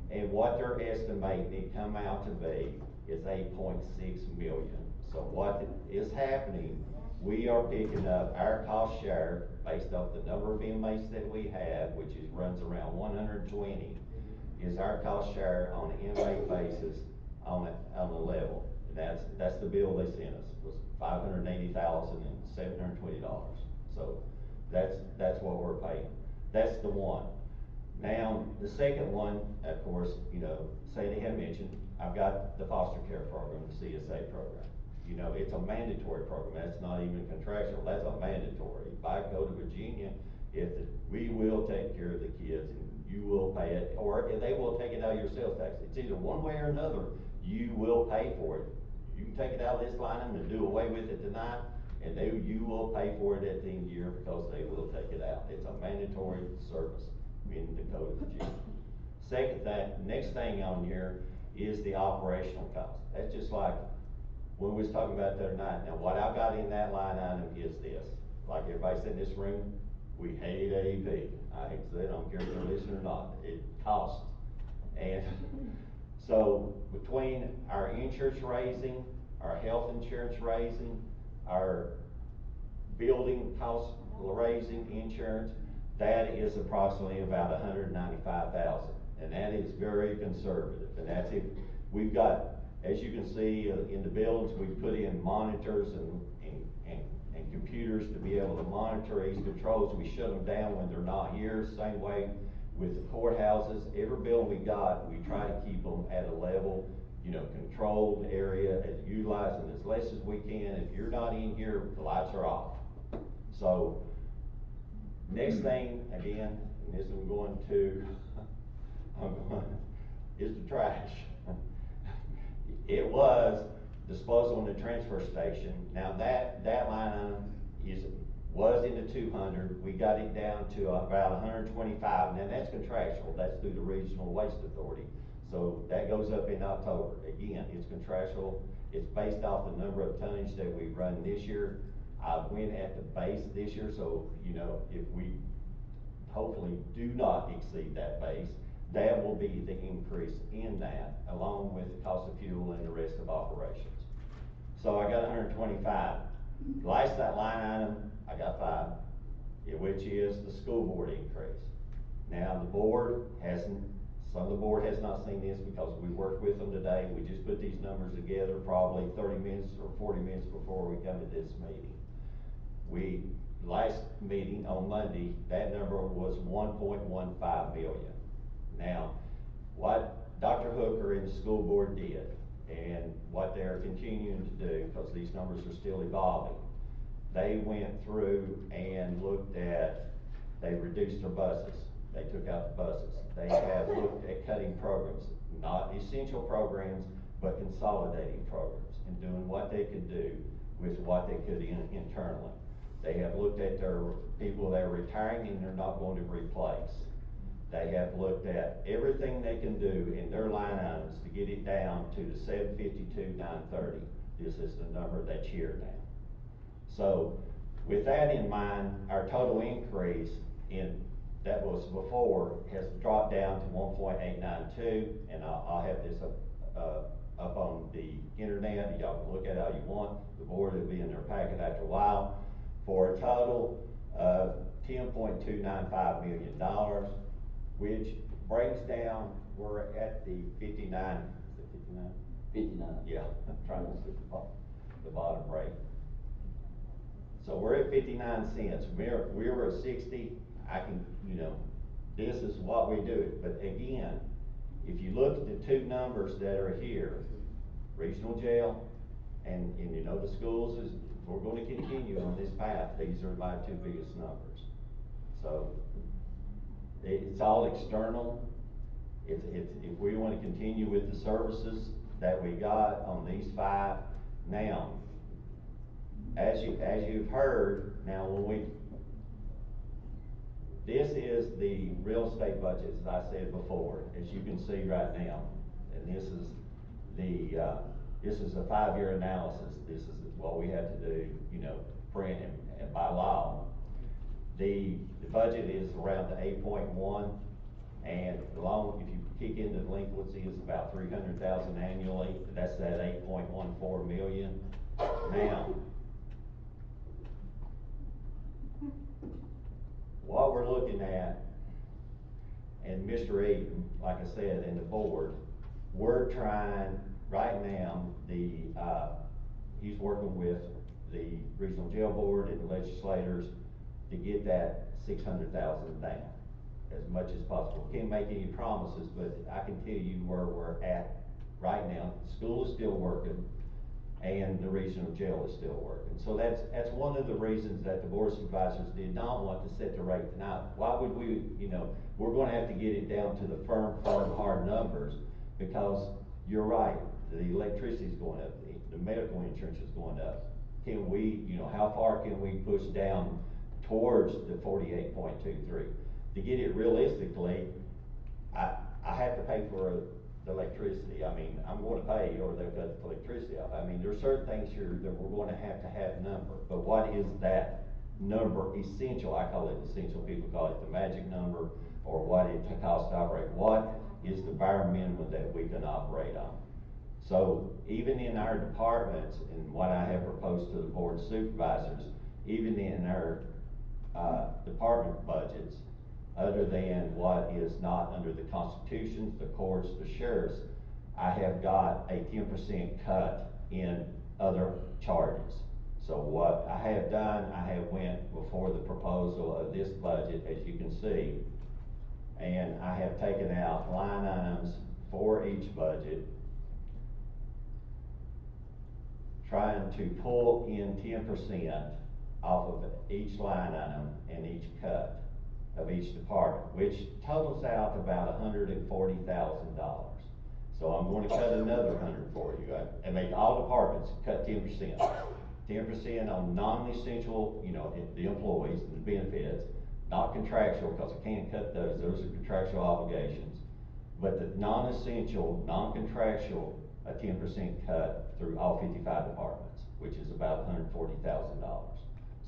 And what they're estimating it come out to be is 8.6 million. So what is happening, we are picking up our cost share based off the number of inmates that we have, which runs around 120, is our cost share on an inmate basis on the level. And that's the bill they sent us, was $580,720. So that's what we're paying. That's the one. Now, the second one, of course, you know, Sadie had mentioned, I've got the foster care program, the CSA program. You know, it's a mandatory program. That's not even contractual. That's a mandatory. If I go to Virginia, we will take care of the kids and you will pay it, or they will take it out of your sales tax. It's either one way or another, you will pay for it. You can take it out of this line item and do away with it tonight, and you will pay for it at the end of the year because they will take it out. It's a mandatory service in the code of Virginia. Next thing on here is the operational cost. That's just like when we was talking about the other night. Now, what I've got in that line item is this. Like everybody said in this room, we hate AEP. I hate to say it, I don't care if they're listening or not. It costs. And so between our insurance raising, our health insurance raising, our building cost raising insurance, that is approximately about $195,000. And that is very conservative. And that's if we've got, as you can see in the buildings, we put in monitors and computers to be able to monitor these controls. We shut them down when they're not here. Same way with the courthouses. Every building we got, we try to keep them at a level, you know, controlled area, and utilizing as less as we can. If you're not in here, the lights are off. So, next thing, again, and this I'm going to, is the trash. It was disposal in the transfer station. Now that line item was in the 200. We got it down to about 125. Now that's contractual. That's through the Regional Waste Authority. So that goes up in October. Again, it's contractual. It's based off the number of tonnage that we run this year. I went at the base this year, so you know, if we hopefully do not exceed that base, that will be the increase in that, along with the cost of fuel and the rest of operations. So I got 125. Last that line item, I got 5, which is the school board increase. Now the board some of the board has not seen this because we worked with them today. We just put these numbers together probably 30 minutes or 40 minutes before we come to this meeting. Last meeting on Monday, that number was 1.15 million. Now, what Dr. Hooker and the school board did, and what they're continuing to do, because these numbers are still evolving, they went through and they reduced their buses. They took out the buses. They have looked at cutting programs, not essential programs, but consolidating programs, and doing what they could do with what they could internally. They have looked at their people that are retiring and they're not going to replace. They have looked at everything they can do in their line items to get it down to the 752,930. This is the number that's here now. So with that in mind, our total increase that was before has dropped down to 1.892, and I'll have this up on the internet. Y'all can look at it how you want. The board will be in their packet after a while, for a total of $10.295 million, which brings down, we're at the 59, is it 59? 59. Yeah, I'm trying to see the bottom rate. So we're at 59 cents. We were at 60. I can, you know, this is what we do. But again, if you look at the two numbers that are here, regional jail and you know the schools, we're going to continue on this path. These are my two biggest numbers. So it's all external. if we wanna continue with the services that we got on these 5, now, as you've heard, now this is the real estate budget, as I said before, as you can see right now. And this is a 5-year analysis. This is what we have to do, print and by law. The budget is around the 8.1, and if you kick into delinquency, it's about 300,000 annually. That's that 8.14 million. Now, what we're looking at, and Mr. Eaton, like I said, and the board, we're trying right now, he's working with the regional jail board and the legislators to get that 600,000 down as much as possible. Can't make any promises, but I can tell you where we're at right now. The school is still working, and the regional jail is still working. So that's one of the reasons that the Board of Supervisors did not want to set the rate tonight. Why would we, we're gonna have to get it down to the firm, hard numbers, because you're right, the electricity's going up, the medical insurance is going up. Can we, how far can we push down towards the 48.23? To get it realistically, I have to pay for the electricity. I mean, I'm going to pay, or they'll cut the electricity off. I mean, there's certain things here that we're going to have number, but what is that number essential? I call it essential, people call it the magic number, or what it costs to operate. What is the bare minimum that we can operate on? So even in our departments, and what I have proposed to the Board of Supervisors, even in our department budgets, other than what is not under the constitutions, the courts, the sheriffs, I have got a 10% cut in other charges. So what I have done, I have went before the proposal of this budget, as you can see, and I have taken out line items for each budget, trying to pull in 10% off of each line item and each cut of each department, which totals out about $140,000. So I'm going to cut another 100 for you, and make all departments cut 10%. 10% on non-essential, the employees and the benefits, not contractual, because I can't cut those are contractual obligations. But the non-essential, non-contractual, a 10% cut through all 55 departments, which is about $140,000.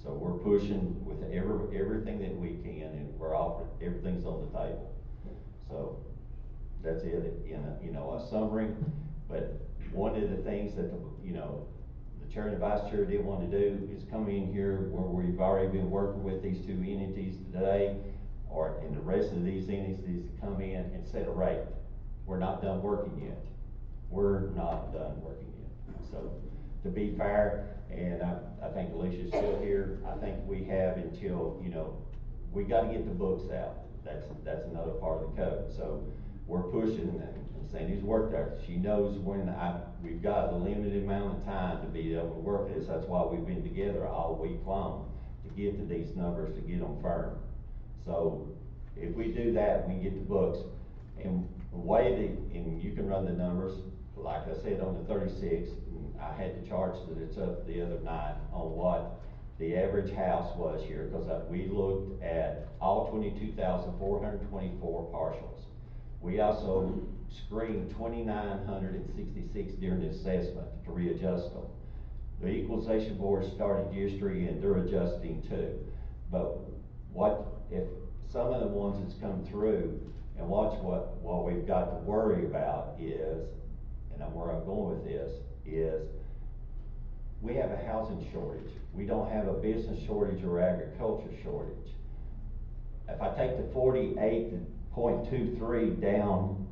So we're pushing with everything that we can, and we're offering, everything's on the table. So that's it in a summary. But one of the things that the chair and the vice chair did want to do is come in here where we've already been working with these 2 entities today, and the rest of these entities to come in and set a rate. We're not done working yet. We're not done working yet. So to be fair, and I think Alicia's still here, I think we have until, we gotta get the books out. That's another part of the code. So we're pushing, and Sandy's worked there. She knows when we've got a limited amount of time to be able to work this. That's why we've been together all week long, to get to these numbers, to get them firm. So if we do that, we get the books, and the way and you can run the numbers, like I said, on the 36, I had the charts that it's up the other night on what the average house was here, because we looked at all 22,424 partials. We also screened 2,966 during the assessment to readjust them. The equalization board started yesterday, and they're adjusting too. But what if some of the ones that's come through, and watch what we've got to worry about is, and where I'm going with this, is we have a housing shortage. We don't have a business shortage or agriculture shortage. If I take the 48.23 down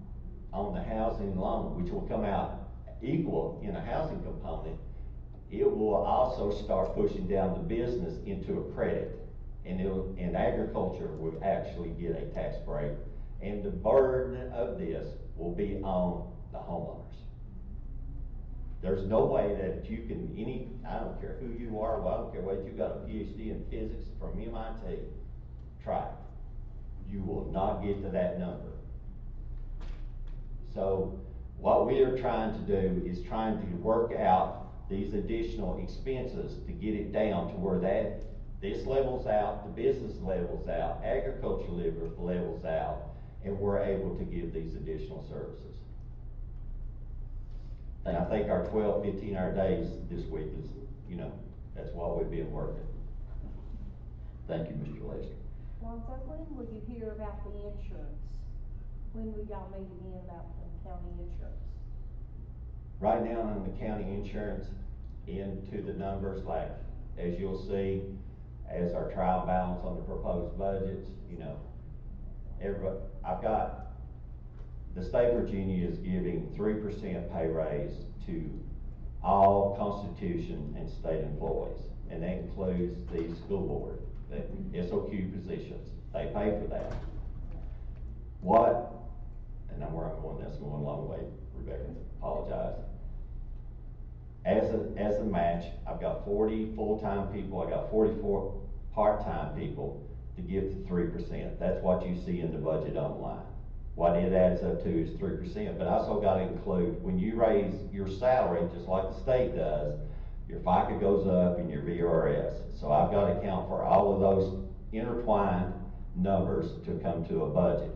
on the housing loan, which will come out equal in a housing component, it will also start pushing down the business into a credit, and agriculture will actually get a tax break, and the burden of this will be on the homeowners. There's no way that you can, I don't care who you are, well, I don't care whether you got a PhD in physics from MIT, try it. You will not get to that number. So what we are trying to do is trying to work out these additional expenses to get it down to where this levels out, the business levels out, agriculture levels out, and we're able to give these additional services. And I think our 12, 15-hour days this week is, that's what we've been working. Thank you, Mr. Lester. Lonzo, when will you hear about the insurance? When will y'all meet again about the county insurance? Right now on the county insurance, into the numbers, like, as you'll see, as our trial balance on the proposed budgets, everybody, the state of Virginia is giving 3% pay raise to all Constitution and state employees, and that includes the school board, the SOQ positions. They pay for that. And then where I'm going, that's going a long way, Rebecca, apologize. As a match, I've got 40 full-time people, I got 44 part-time people to give the 3%. That's what you see in the budget online. What it adds up to is 3%, but I also got to include, when you raise your salary, just like the state does, your FICA goes up and your VRS. So I've got to account for all of those intertwined numbers to come to a budget.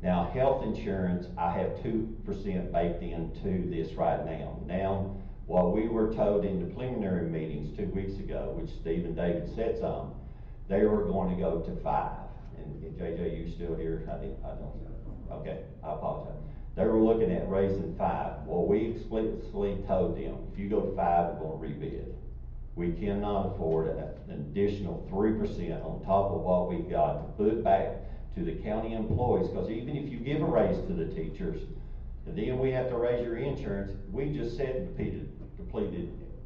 Now, health insurance, I have 2% baked into this right now. Now, what we were told in the preliminary meetings 2 weeks ago, which Steve and David said some, they were going to go to 5. And JJ, you still here? I don't. Okay, I apologize. They were looking at raising 5. Well, we explicitly told them, if you go to 5, we're going to rebid. We cannot afford an additional 3% on top of what we've got to put back to the county employees, because even if you give a raise to the teachers, and then we have to raise your insurance, we just said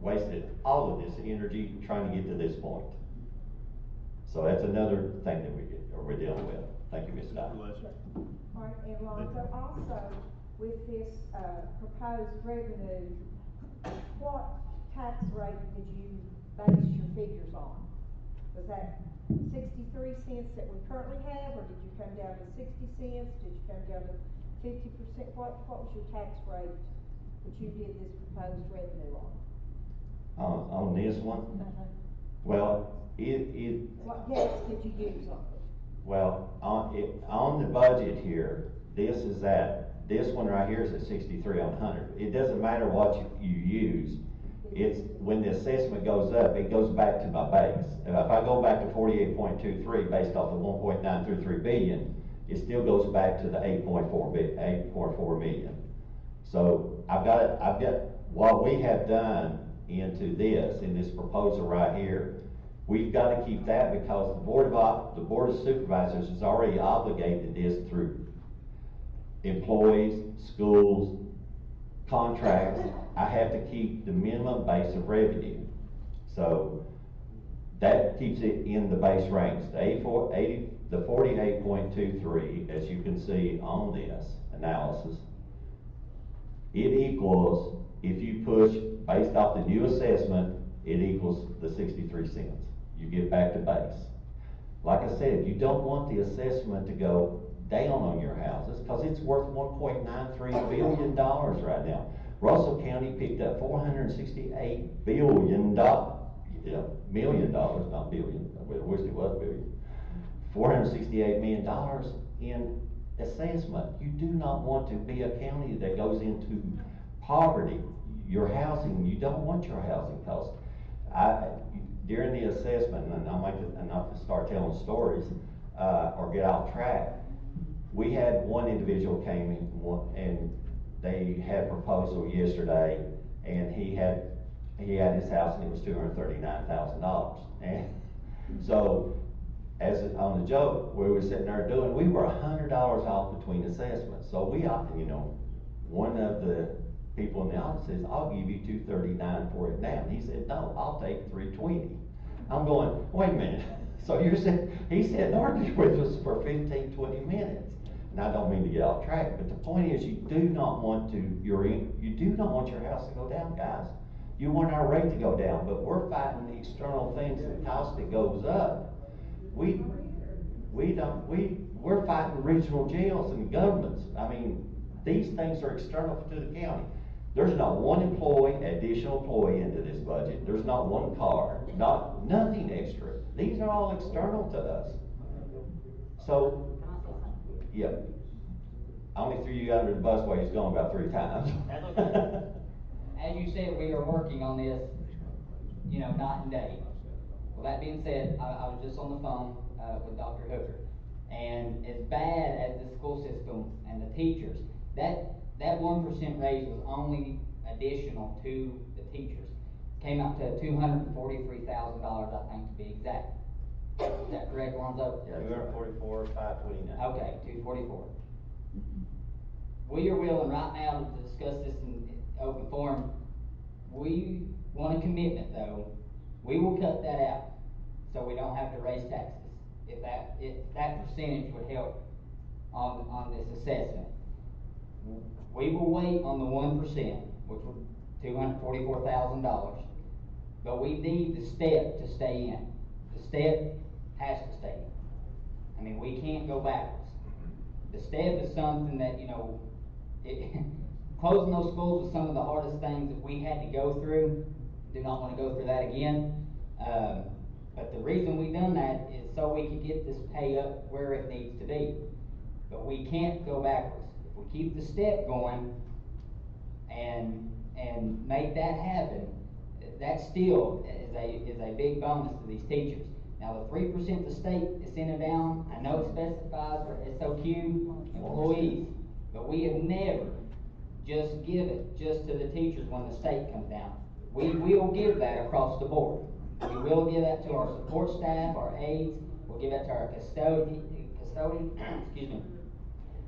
wasted all of this energy trying to get to this point. So that's another thing that we're dealing with. Thank you, Ms. Dye. Right, and Lonzo, also, with this, proposed revenue, what tax rate did you base your figures on? Was that 63 cents that we currently have, or did you come down to 60 cents? Did you come down to 50%? What was your tax rate that you did this proposed revenue on? On this one? Uh-huh. Well, What gas did you use on it? Well, on the budget here, this one right here is at 63 on 100. It doesn't matter what you use. It's when the assessment goes up, it goes back to my base. If I go back to 48.23 based off the 1.933 billion, it still goes back to the 8.4 million. So I've got what we have done in this proposal right here. We've got to keep that because the Board of Supervisors has already obligated this through employees, schools, contracts. I have to keep the minimum base of revenue. So that keeps it in the base range. The 48.23, as you can see on this analysis, it equals, if you push based off the new assessment, it equals the 63 cents. You get back to base. Like I said, you don't want the assessment to go down on your houses because it's worth $1.93 billion right now. Russell County picked up $468 billion, million dollars, not billion. I wish it was billion. $468 million in assessment. You do not want to be a county that goes into poverty. Your housing, you don't want your housing costs. During the assessment, and I might not to start telling stories or get off track, we had one individual came in and they had a proposal yesterday, and he had his house and it was $239,000. And so, on the joke, we were sitting there we were $100 off between assessments. So one of the people in the office says, I'll give you $239 for it now. And he said, no, I'll take $320. I'm going, wait a minute. So he said, argue with us for 15, 20 minutes. And I don't mean to get off track, but the point is you do not want your house to go down, guys. You want our rate to go down, but we're fighting the external things, the cost that goes up. We're fighting regional jails and governments. I mean, These things are external to the county. There's not one additional employee into this budget. There's not one car, nothing extra. These are all external to us. So, yeah. I only threw you under the bus while he's gone about 3 times. That's okay. As you said, we are working on this, night and day. Well, that being said, I was just on the phone, with Dr. Hooker. And as bad as the school system and the teachers, that 1% raise was only additional to the teachers. Came out to $243,000, I think, to be exact. Is that correct, Lonzo? Yeah, 244, 529. Okay, 244. We are willing right now to discuss this in open forum. We want a commitment, though. We will cut that out, so we don't have to raise taxes. If that percentage would help on this assessment. We will wait on the 1%, which would $244,000. But we need the step to stay in. The step has to stay in. I mean, we can't go backwards. The step is something that, closing those schools was some of the hardest things that we had to go through. Do not want to go through that again. But the reason we done that is so we could get this pay up where it needs to be. But we can't go backwards. If we keep the step going and make that happen, that still is a big bonus to these teachers. Now the 3% the state is sending down, I know it specifies for SOQ employees, but we have never just give it just to the teachers when the state comes down. We will give that across the board. We will give that to our support staff, our aides, we'll give that to our custodian, excuse me.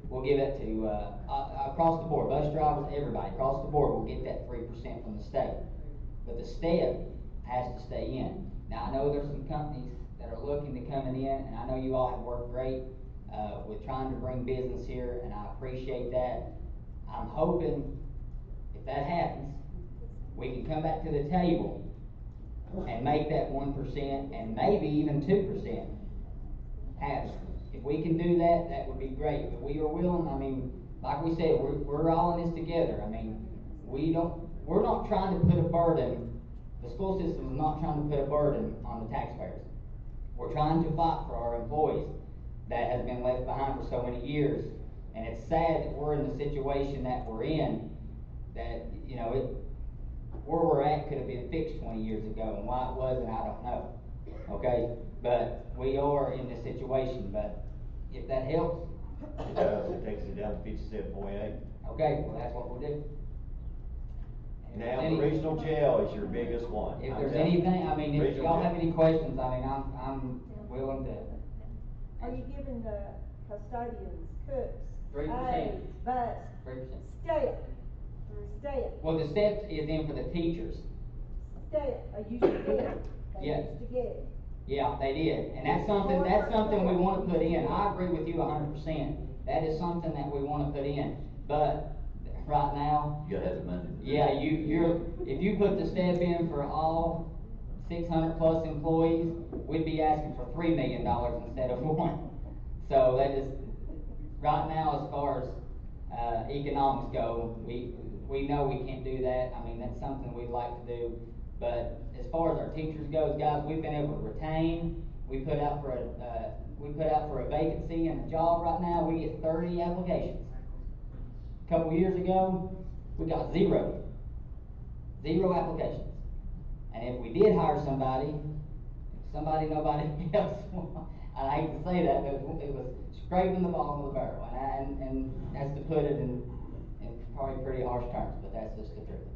We'll give it to, across the board, bus drivers, everybody, across the board, we'll get that 3% from the state. But the step has to stay in. Now, I know there's some companies that are looking to coming in, and I know you all have worked great with trying to bring business here, and I appreciate that. I'm hoping, if that happens, we can come back to the table and make that 1% and maybe even 2% happen. If we can do that, that would be great. But we are willing, I mean, like we said, we're all in this together. I mean, we're not trying to put a burden, the school system is not trying to put a burden on the taxpayers. We're trying to fight for our employees that has been left behind for so many years. And it's sad that we're in the situation that we're in, that, where we're at could have been fixed 20 years ago, and why it wasn't, I don't know. Okay? But we are in this situation, but if that helps. It does, it takes it down to 57.8. Okay, well, that's what we'll do. Now, the regional jail is your biggest one. If there's anything, I mean, if y'all have any questions, I mean, I'm willing to. Are you giving the custodians, cooks, 3%. aides, bus, 3%. step? Well, the steps is in for the teachers. Step, you should get it. They Yeah. used to get it. Yeah, they did, and that's something we want to put in. I agree with you 100%. That is something that we want to put in, but right now. You gotta have the money. Yeah, if you put the step in for all 600 plus employees, we'd be asking for $3 million instead of 1. So that is, right now, as far as economics go, we know we can't do that. I mean, that's something we'd like to do. But as far as our teachers goes, guys, we've been able to retain. We put out for a vacancy in a job right now. We get 30 applications. A couple years ago, we got 0 applications. And if we did hire somebody nobody else, I hate to say that, but it was scraping the bottom of the barrel. And that's to put it in probably pretty harsh terms, but that's just the truth.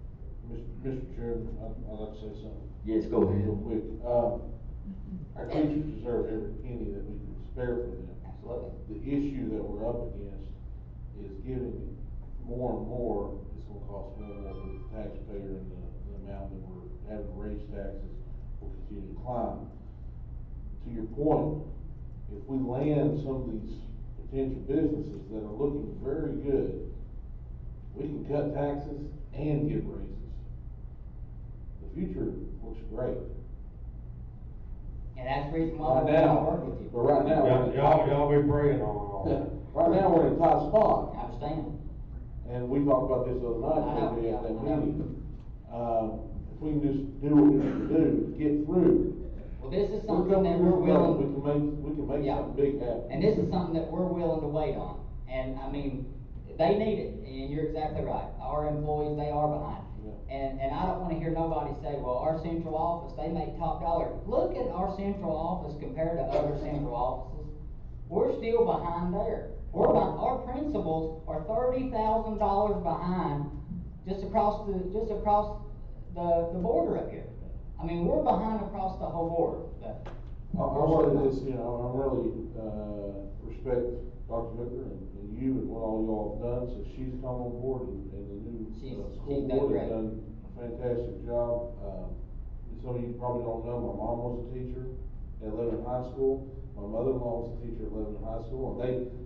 Mr. Chairman, I'd like to say something. Yes, go ahead. Real quick. Our teachers deserve every penny that we can spare for them. Absolutely. The issue that we're up against is giving more and more, it's gonna cost more and more for the taxpayer, and the amount that we're having to raise taxes will continue to climb. To your point, if we land some of these potential businesses that are looking very good, we can cut taxes and give raises. The future looks great. And that's the reason why Right we now, want to work with you. but right now, Y'all be praying on all that. right now, we're in a tight spot. I understand. And we talked about this the other night, I know, maybe at yeah, that I know. meeting. If we can just do what we need to do, to get through. Well, this is We're something couple that years we're ago, willing. we can make Yeah. something big happen. And this is something that we're willing to wait on. And I mean, they need it, and you're exactly right. Our employees, they are behind. Yeah. And I don't wanna hear nobody say, well, our central office, they make top dollar. Look at our central office compared to other central offices. We're still behind there. Our principals are $30,000 behind just across the border up here. I mean, we're behind across the whole border. I'll say this, you know, I really, respect Dr. Hooker and you and what all y'all have done since she's come on board and the new, school she's done board great. has done a fantastic job. Some of you probably don't know, my mom was a teacher at Lebanon High School. My mother-in-law was a teacher at Lebanon High School, and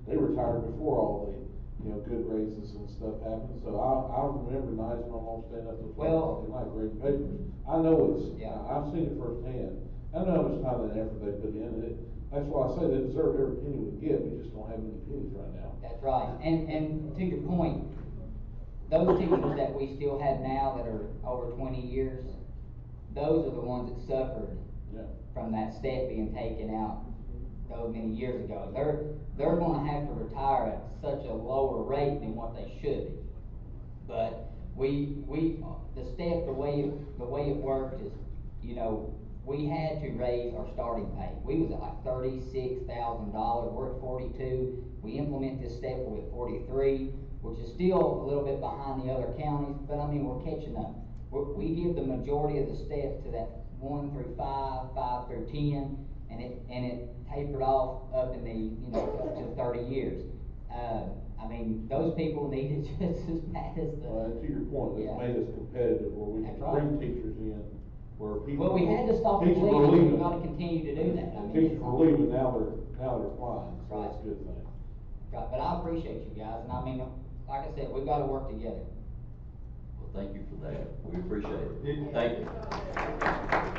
they retired before all the, you know, good raises and stuff happened. So I remember nights my mom staying up till 12 o'clock at night grading papers. I know I've seen it firsthand. I know how much time and effort they put in, and that's why I say they deserve every penny we get. We just don't have any pennies right now. That's right. And to your point, those teachers that we still have now that are over 20 years, those are the ones that suffered from that step being taken out those many years ago. They're gonna have to retire at such a lower rate than what they should be. But the step, the way it worked is, you know, we had to raise our starting pay. We was at like $36,000, we're at 42. We implement this step, we're at 43, which is still a little bit behind the other counties, but I mean, we're catching up. We give the majority of the steps to that 1 through 5, 5 through 10, and it tapered off up in the, you know, up to 30 years. I mean, those people need it just as bad as the. And to your point, it's made us competitive where we can bring teachers in, where people. Well, we had to stop the teachers were bleeding, we've leaving. gotta continue to do that. I mean, Teachers were leaving, now they're applying, so Right. that's a good thing. Right, but I appreciate you guys, and I mean, like I said, we've gotta work together. Well, thank you for that. We appreciate it. Thank you.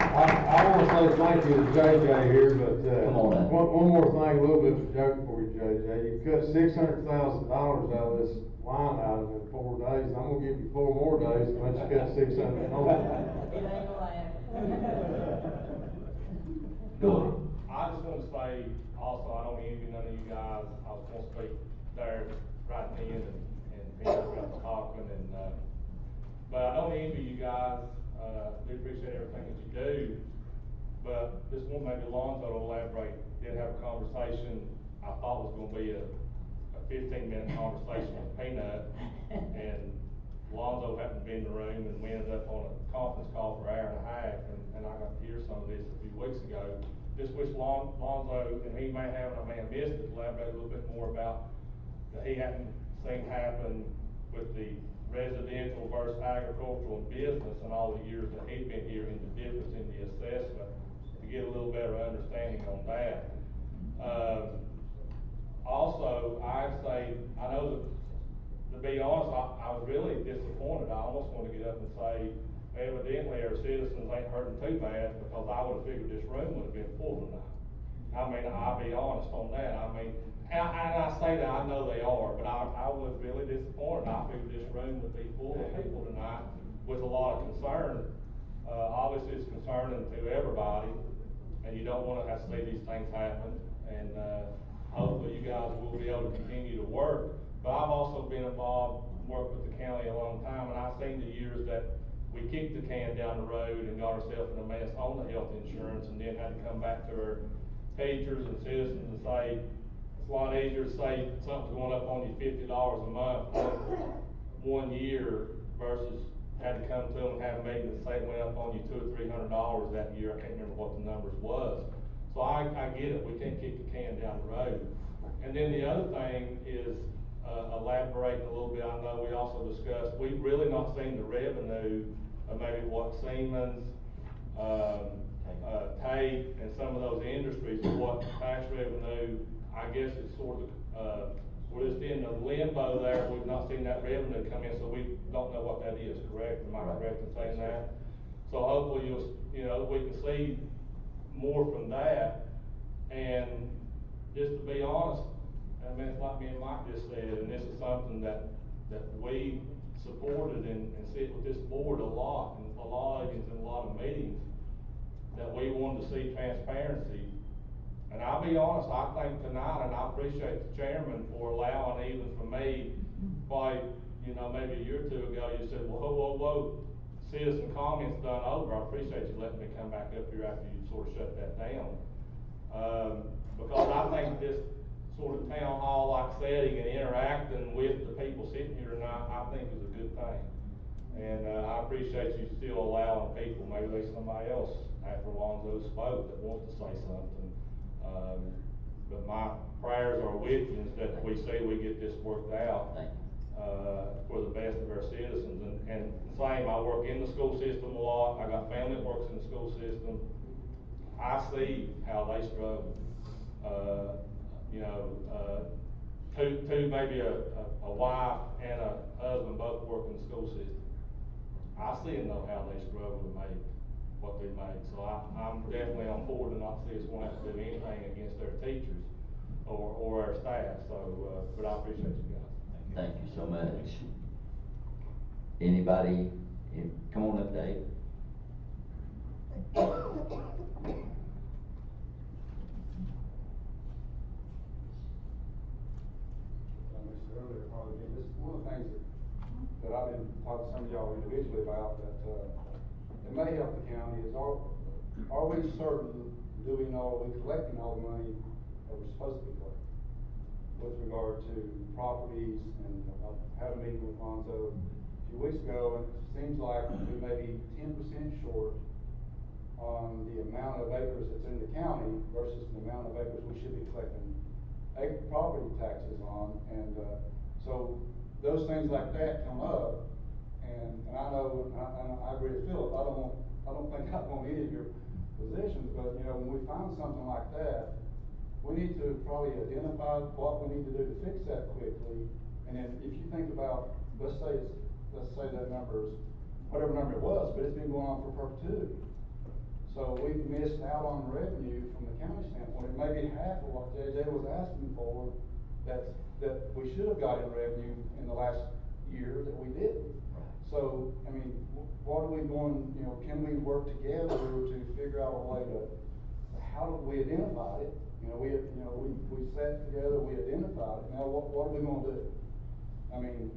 I wanna say thank you to JJ here, but, Come on now. one more thing, a little bit of a joke for you, JJ. You cut $600,000 out of this line item in 4 days, and I'm gonna give you 4 more days to let you cut 600 more. It ain't gonna happen. Go I just want to say, also, I don't envy none of you guys. I was going to speak there right then and finish up talking, but I don't envy you guys. We appreciate everything that you do, but just want maybe Lonzo to elaborate. Did have a conversation I thought was going to be a 15-minute conversation with Peanut, and Lonzo happened to be in the room, and we ended up on a conference call for an hour and a half, and I got to hear some of this a few weeks ago. Just wish Lonzo, and he may have, and I may have missed it, elaborate a little bit more about that he hadn't seen happen with the residential versus agricultural and business and all the years that he'd been here, and the difference in the assessment, to get a little better understanding on that. Also, I'd say, I know that, to be honest, I was really disappointed. I almost want to get up and say, evidently our citizens ain't hurting too bad, because I would have figured this room would have been full tonight. I mean, I'll be honest on that. I mean, and I say that, I know they are, but I was really disappointed. I figured this room would be full of people tonight with a lot of concern. Obviously it's concerning to everybody, and you don't want to have to see these things happen, and hopefully you guys will be able to continue to work. But I've also been involved, worked with the county a long time, and I've seen the years that we kicked the can down the road and got ourselves in a mess on the health insurance, and then had to come back to our teachers and citizens and say, it's a lot easier to say something's going up on you $50 a month one year versus had to come to them and have a meeting and say it went up on you $200 or $300 that year. I can't remember what the numbers was. So I get it. We can't kick the can down the road. And then the other thing is, elaborating a little bit, I know we also discussed, we've really not seen the revenue of maybe what Siemens, Tate, and some of those industries, what tax revenue, I guess it's sort of, we're just in the limbo there. We've not seen that revenue come in, so we don't know what that is, correct? Am I correct in saying that? So hopefully we can see more from that. And just to be honest, I mean, it's like me and Mike just said, and this is something that that we supported and sit with this board a lot, and a lot of meetings and a lot of meetings, that we wanted to see transparency. And I'll be honest, I think tonight, and I appreciate the chairman for allowing, even for me, probably, you know, maybe a year or two ago, you said, well, whoa, citizen comments done over. I appreciate you letting me come back up here after you sort of shut that down. Because I think this sort of town hall-like setting and interacting with the people sitting here tonight, I think is a good thing. And I appreciate you still allowing people, maybe there's somebody else after Alonzo spoke that wants to say something. But my prayers are with you, is that we see we get this worked out for the best of our citizens. And same, I work in the school system a lot. I got family that works in the school system. I see how they struggle. You know, two maybe a wife and a husband both work in the school system. I see and know how they struggle to make what they make. So I'm definitely on board to not see us want to have to do anything against our teachers or our staff. So, but I appreciate you guys. Thank you so much. Anybody, come on up, Dave. Earlier, probably, this is one of the things that I've been talking to some of y'all individually about, that it may help the county, is are we certain, do we know, are we collecting all the money that we're supposed to be collecting with regard to properties? And I had a meeting with Lonzo a few weeks ago, and it seems like we may be 10% short on the amount of acres that's in the county versus the amount of acres we should be collecting property taxes on. And so those things like that come up, and I know, and I agree with Philip, I don't think I want any of your positions, but you know, when we find something like that, we need to probably identify what we need to do to fix that quickly. And then if you think about, let's say that number is whatever number it was, but it's been going on for perpetuity. So we've missed out on revenue from the county standpoint. It may be half of what JJ was asking for that we should have got in revenue in the last year that we didn't. So, I mean, what are we going, you know, can we work together to figure out a way to, how do we identify it? You know, we sat together, we identified it. Now, what are we going to do? I mean,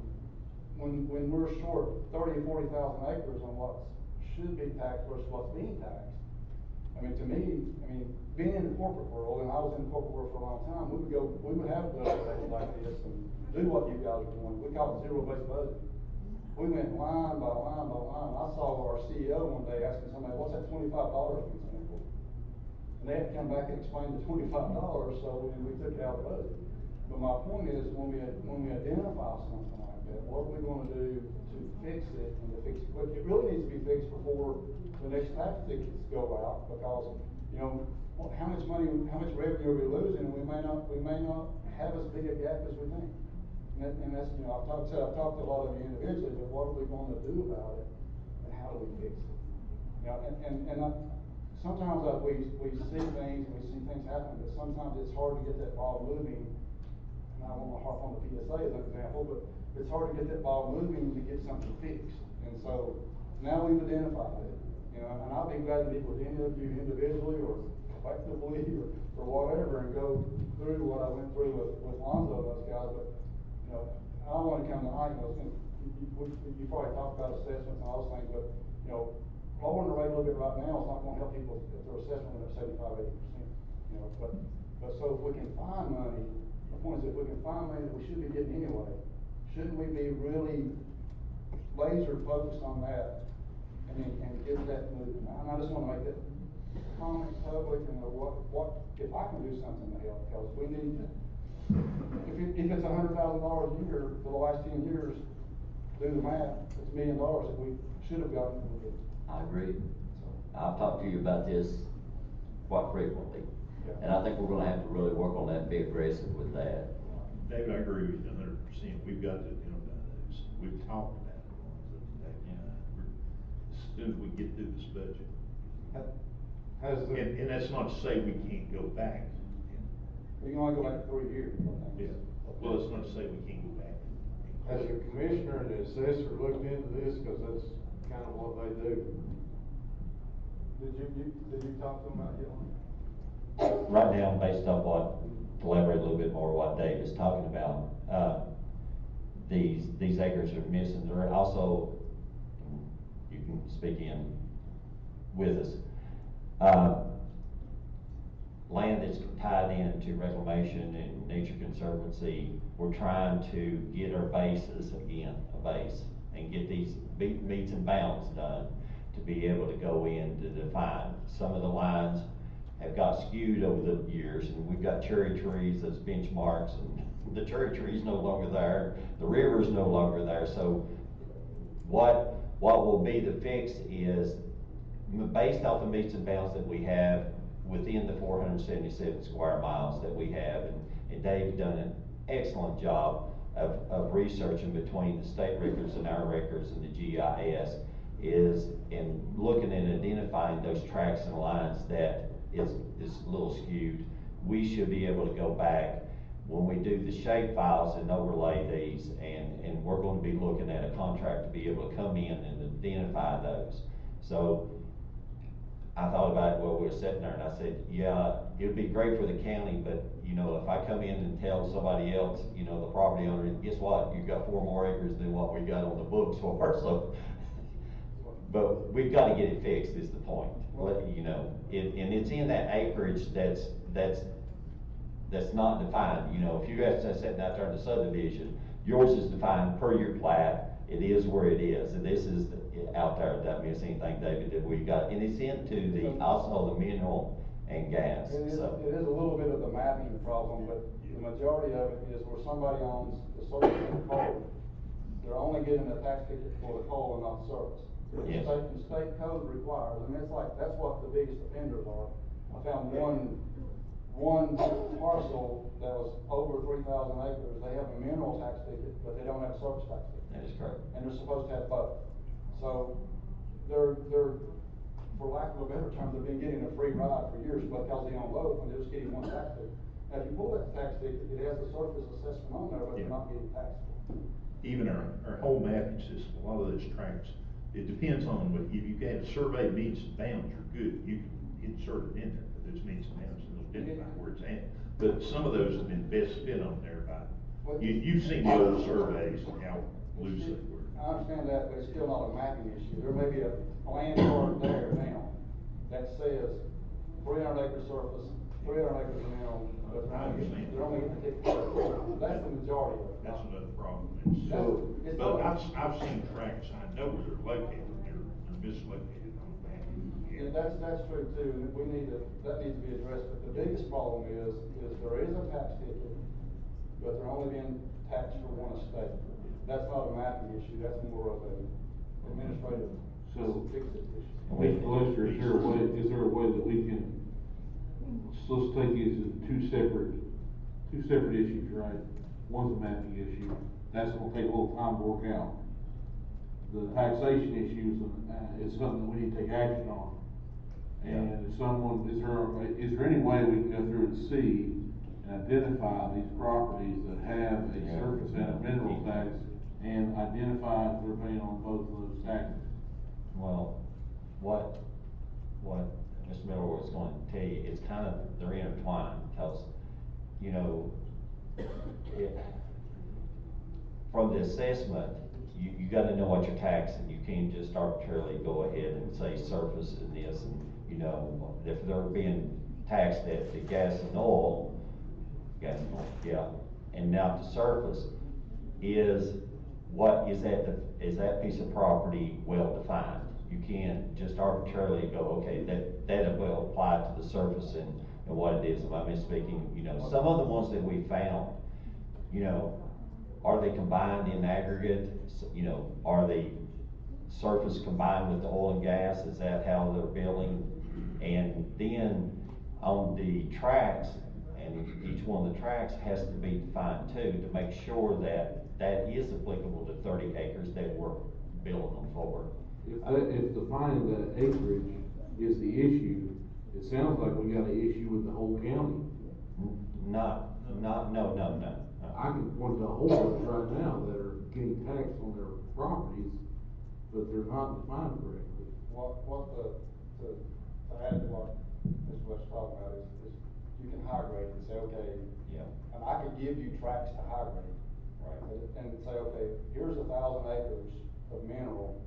when we're short 30 or 40,000 acres on what should be taxed versus what's being taxed, I mean, to me, being in the corporate world, and I was in the corporate world for a long time, we would have budgets like this and do what you guys are doing. We call it zero-based budgeting. We went line by line by line. I saw our CEO one day asking somebody, what's that $25 being spent for? And they had to come back and explain the $25, so and we took it out of the budget. But my point is, when we identify something like that, what are we going to do to fix it and to fix it quick? It really needs to be fixed before the next tax tickets go out, because, you know, how much revenue are we losing, and we may not have as big a gap as we think. And that's, you know, I've talked to a lot of you individually, but what are we going to do about it, and how do we fix it? You know, sometimes we see things and we see things happen, but sometimes it's hard to get that ball moving. And I don't want to harp on the PSA as an example, but it's hard to get that ball moving to get something fixed. And so now we've identified it, you know, and I'll be glad to meet with any of you individually or collectively or whatever, and go through what I went through with Lonzo and those guys. But you know, I don't want to come tonight, you know, you probably talked about assessments and all those things, but you know, lowering the rate a little bit right now is not going to help people if their assessment went up 75, 80%. You know, but so if we can find money, the point is, if we can find money that we should be getting anyway, shouldn't we be really laser focused on that and get that moving? And I just want to make that comment public, and what if I can do something to help, because we need. If it's $100,000 a year for the last 10 years, do the math, it's $1 million that we should have gotten. I agree. I've talked to you about this quite frequently. Yeah. And I think we're gonna have to really work on that and be aggressive with that. David, I agree with you 100%. We've got to identify those. We've talked about it, as soon as we get through this budget. And that's not to say we can't go back. You can only go back 3 years. Yeah. Well, it's not to say we can't go back and Has the commissioner and the assessor looked into this, cause that's kind of what they do? Did you talk to them about it? Right now, based on what, to elaborate a little bit more what Dave is talking about, these acres are missing. There are also, you can speak in with us, land that's tied into reclamation and nature conservancy. We're trying to get our bases again, a base, and get these meets and bounds done to be able to go in to define. Some of the lines have got skewed over the years, and we've got cherry trees as benchmarks, and the cherry tree is no longer there, the river is no longer there. So what will be the fix is, based off the meets and bounds that we have within the 477 square miles that we have, and Dave's done an excellent job of researching between the state records and our records and the GIS, is in looking and identifying those tracks and lines that is a little skewed. We should be able to go back when we do the shape files and overlay these, and we're going to be looking at a contract to be able to come in and identify those. So I thought about it while we were sitting there, and I said, yeah, it would be great for the county, but, you know, if I come in and tell somebody else, you know, the property owner, guess what? You've got 4 more acres than what we got on the books for, so. But we've got to get it fixed, is the point. You know, and it's in that acreage that's not defined. You know, if you guys are sitting out there in the subdivision, yours is defined per your plat. It is where it is, and this is out there. Doesn't miss anything, David, that we got, and it's into the also the mineral and gas. It is So a little bit of the mapping problem, but the majority of it is where somebody owns the surface of the coal. They're only getting a tax ticket for the coal and not the surface. Yes. The state code requires, and it's like, that's what the biggest offenders are. I found one parcel that was over 3,000 acres. They have a mineral tax ticket, but they don't have a surface tax ticket. that is correct. And they're supposed to have both. So they're, for lack of a better term, they've been getting a free ride for years because they own both, and they're just getting one tax ticket. Now, if you pull that tax ticket, it has a surface assessment on there, but they're not getting taxed. Even our whole mapping system, a lot of those tracks, it depends on what, if you've got a survey meets and bounds, you're good, you can insert it in there, but those meets and bounds, it'll identify where it's at. But some of those have been best fit on there by, you've seen the old surveys and how loose they were. I understand that, but it's still not a mapping issue. There may be a land chart there now that says 300 acre surface, 300 acres of mineral, but they're only getting the ticket. That's the majority of it. That's another problem. But I've seen tracks, I know where they're located, they're mislocated on the map. Yeah, that's true too, and that needs to be addressed, but the biggest problem is there is a tax ticket, but they're only being taxed for one estate. That's not a mapping issue, that's more of an administrative fix-it issue. Mr. Lester, is there a way that we can, let's take these as two separate issues, right? One's a mapping issue, that's gonna take a little time to work out. The taxation issue is something that we need to take action on. And is there any way we can go through and see and identify these properties that have a surface and a mineral tax, and identify if they're paying on both of those taxes? Well, what Mr. Miller was going to tell you, it's kind of, they're intertwined, because, you know, from the assessment, you gotta know what you're taxing. You can't just arbitrarily go ahead and say surface and this, and, you know, if they're being taxed at the gas and oil, yeah, and now the surface is, what is that piece of property well defined? You can't just arbitrarily go, okay, that will apply to the surface and what it is. Am I misspeaking? You know, some of the ones that we found, you know, are they combined in aggregate? You know, are they surface combined with the oil and gas? Is that how they're building? And then on the tracks, and each one of the tracks has to be defined too, to make sure that that is applicable to 30 acres that we're building them for. If defining that acreage is the issue, it sounds like we got an issue with the whole county. No. I can point to a whole bunch right now that are getting taxed on their properties, but they're not defined correctly. To add to what Mr. West's talking about is you can high grade and say, okay, Yeah. and I could give you tracts to high grade. Right. And say, okay, here's 1,000 acres of mineral,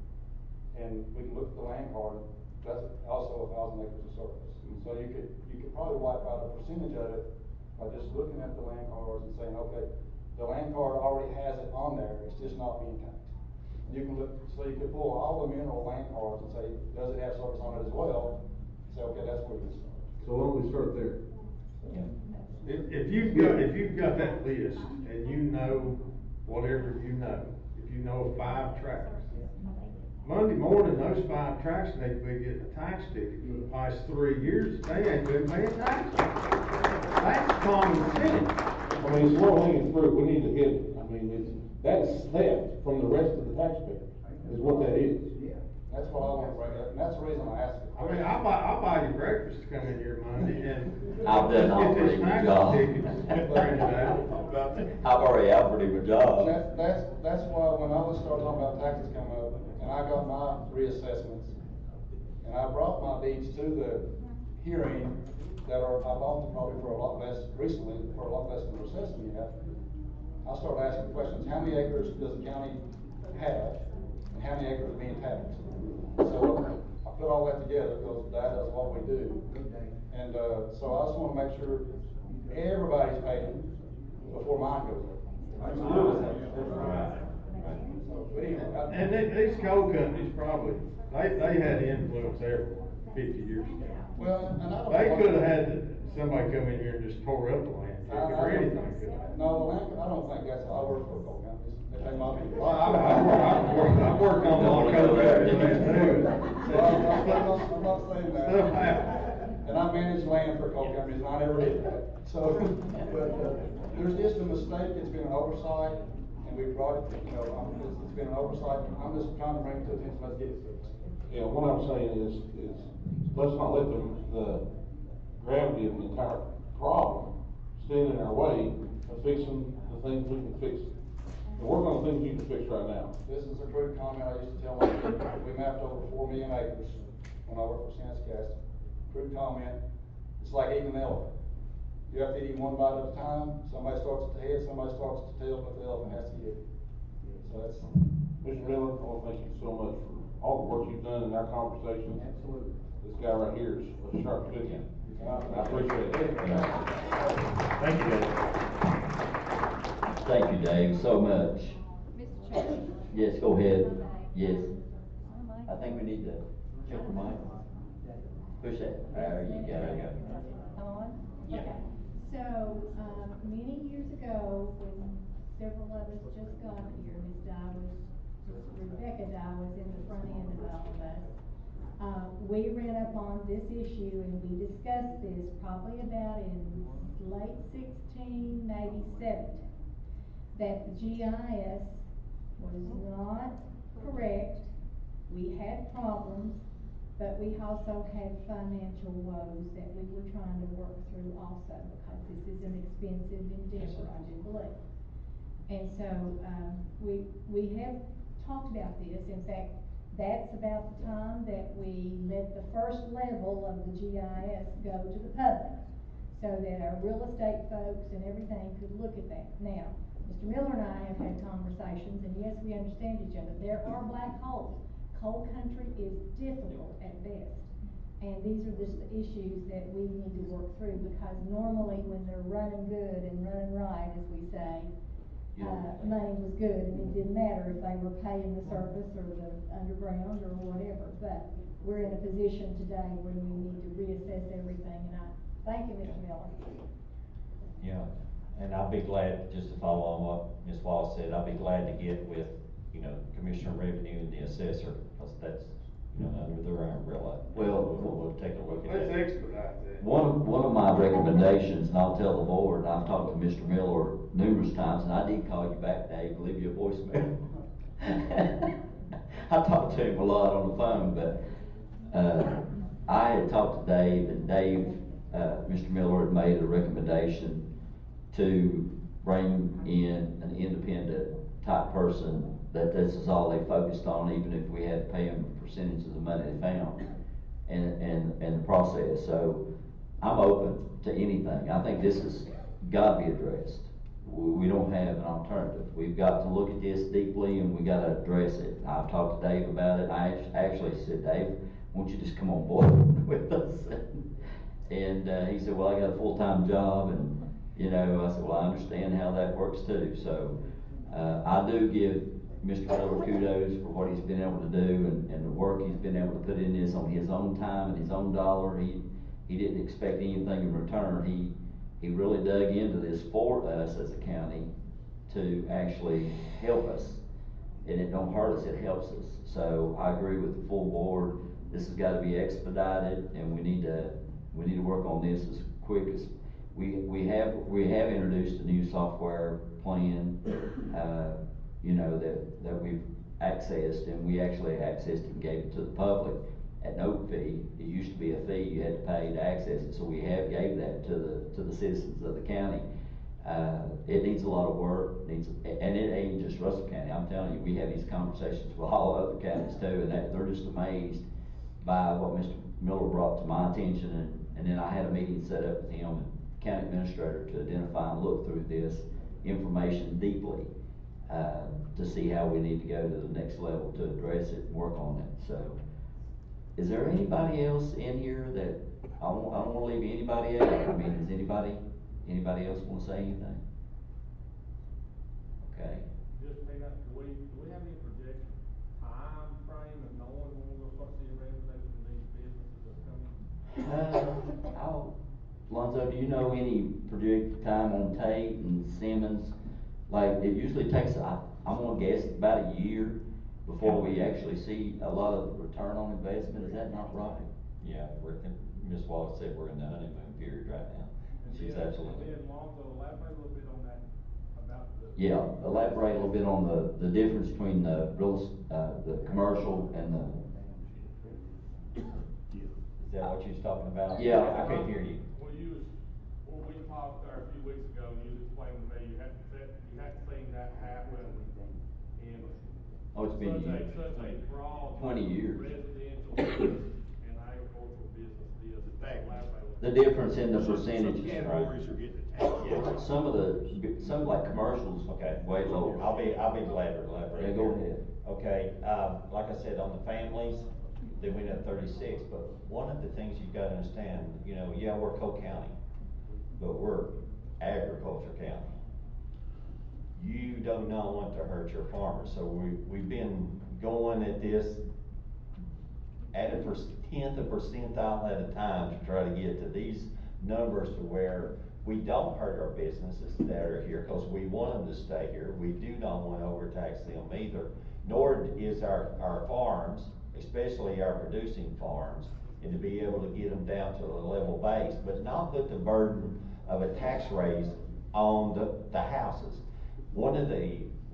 and we can look at the land card, that's also 1,000 acres of surface. And so you could probably wipe out a percentage of it by just looking at the land cards and saying, okay, the land card already has it on there, it's just not being taxed. And you can look, so you could pull all the mineral land cards and say, does it have surface on it as well? Say, okay, that's where you start. So why don't we start there? If you've got that list and you know whatever you know, if you know 5 tracks, Monday morning, those 5 tracks need to be getting a tax ticket for the past 3 years. They ain't been paying taxes. That's common sense. I mean, it's low hanging fruit, we need to hit it. I mean, that's theft from the rest of the taxpayers, is what that is. That's what I want to bring up, and that's the reason I asked it. I mean, I'll buy you breakfast to come in here Monday and. I've done all get this pretty tax good job. tickets printed out. I've already offered him a job. That's why when all this started talking about taxes come up, and I got my reassessments, and I brought my deeds to the hearing that I bought them probably for a lot less recently, for a lot less than they're assessing me at. I started asking questions, how many acres does the county have, and how many acres are being taxed? So I put all that together, because that is what we do. And, so I just wanna make sure everybody's paying before mine goes up. So, but anyway, And these coal companies probably, they had influence there for 50 years ago. well, and I don't. They could have had somebody come in here and just tore up the land, or anything could have. No, the land, I don't think that's how I work for coal companies. They pay my people. Well, I've worked on a lot of coal companies, too. I'm not saying that. Stuff happens. And I managed land for coal companies, and I never did that. So, but, there's just a mistake, it's been an oversight, and we brought it, it's been an oversight, I'm just trying to bring it to attention, let's get it fixed. Yeah, what I'm saying is let's not let the gravity of the entire problem stand in our way of fixing the things we can fix. And work on the things you can fix right now. This is a crude comment I used to tell my people. We mapped over 4 million acres when I worked for Sanscast. Crude comment, it's like eating an elephant. You have to eat him one bite at a time. Somebody starts at the head, somebody starts at the tail, but the elephant has to eat it. So that's. Mr. Miller, I want to thank you so much for all the work you've done in our conversations. Absolutely. This guy right here is a sharp cookie. I appreciate it. Thank you, Dave. Thank you, Dave, so much. Mr. Chairman. Yes, go ahead. Yes. Oh, I think we need to check the mic. Push that. There you go. On? Yeah. Okay. So, many years ago, when several of us just got here, Rebecca Dye was in the front end of all of us. We ran up on this issue and we discussed this probably about in late 16, maybe 17. That the GIS was not correct. We had problems, but we also had financial woes that we were trying to work through also, because this is an expensive endeavor, I do believe. And so, we have talked about this. In fact, that's about the time that we let the first level of the GIS go to the public, so that our real estate folks and everything could look at that. Now, Mr. Miller and I have had conversations, and yes, we understand each other. There are black holes. Coal country is difficult at best. And these are just the issues that we need to work through, because normally when they're running good and running right, as we say, money was good, and it didn't matter if they were paying the surface or the underground or whatever. But we're in a position today where we need to reassess everything, and I thank you, Mr. Miller. Yeah, and I'll be glad, just to follow on what Ms. Wallace said, I'll be glad to get with, Commissioner of Revenue and the assessor, because that's, under their umbrella. Well, We'll take a look at Let's that. expedite that. One of my recommendations, and I'll tell the board, and I've talked to Mr. Miller numerous times, and I did call you back, Dave, leave you a voicemail. I talked to him a lot on the phone, but, I had talked to Dave, and Dave, Mr. Miller had made a recommendation to bring in an independent type person, that this is all they focused on, even if we had to pay them a percentage of the money they found and the process. So I'm open to anything. I think this has got to be addressed. We don't have an alternative. We've got to look at this deeply and we got to address it. I've talked to Dave about it. I actually said, Dave, won't you just come on board with us? And he said, well, I got a full-time job, and you know, I said, well, I understand how that works too. So I do give Mr. Miller kudos for what he's been able to do and the work he's been able to put in this on his own time and his own dollar. He didn't expect anything in return. He really dug into this for us as a county to actually help us. And it don't hurt us, it helps us. So I agree with the full board. This has got to be expedited, and we need to work on this as quick as we have introduced a new software plan, you know, that we've accessed, and we actually accessed it and gave it to the public at no fee. It used to be a fee you had to pay to access it, so we have gave that to the citizens of the county. It needs a lot of work, and it ain't just Russell County. I'm telling you, we have these conversations with all other counties too, and they're just amazed by what Mr. Miller brought to my attention, and then I had a meeting set up with him and county administrator to identify and look through this information deeply, to see how we need to go to the next level to address it and work on it. So, is there anybody else in here that, I don't wanna leave anybody out? I mean, does anybody else wanna say anything? Okay. Just Tina, do we have any projection time frame of knowing when we're gonna start seeing revenue from these businesses that's coming? Lonzo, do you know any projected time on Tate and Simmons? Like, it usually takes, I'm gonna guess, about a year before we actually see a lot of return on investment. Is that not right? Yeah, Ms. Wallace said we're in the honeymoon period right now. She's absolutely. And then Lonzo, elaborate a little bit on that, about the. Yeah, elaborate a little bit on the difference between the commercial and the. Is that what you was talking about? Yeah. I couldn't hear you. Well, we talked there a few weeks ago, and you was explaining to me you hadn't seen that happen in. Oh, it's been such a broad. 20 years. Residential business and agricultural business deals. The difference in the percentages, Some right? categories are getting attacked. Some like commercials, Okay. way lower. I'll be glad to elaborate. Yeah, go ahead. Okay, like I said, on the families, they went up 36, but one of the things you've got to understand, you know, yeah, we're Cole County, but we're agriculture county. You do not want to hurt your farmers, so we've been going at this at a tenth of percentile at a time to try to get to these numbers to where we don't hurt our businesses that are here, because we want them to stay here. We do not want to overtax them either, nor is our farms, especially our producing farms, and to be able to get them down to a level base, but not put the burden of a tax raise on the houses. When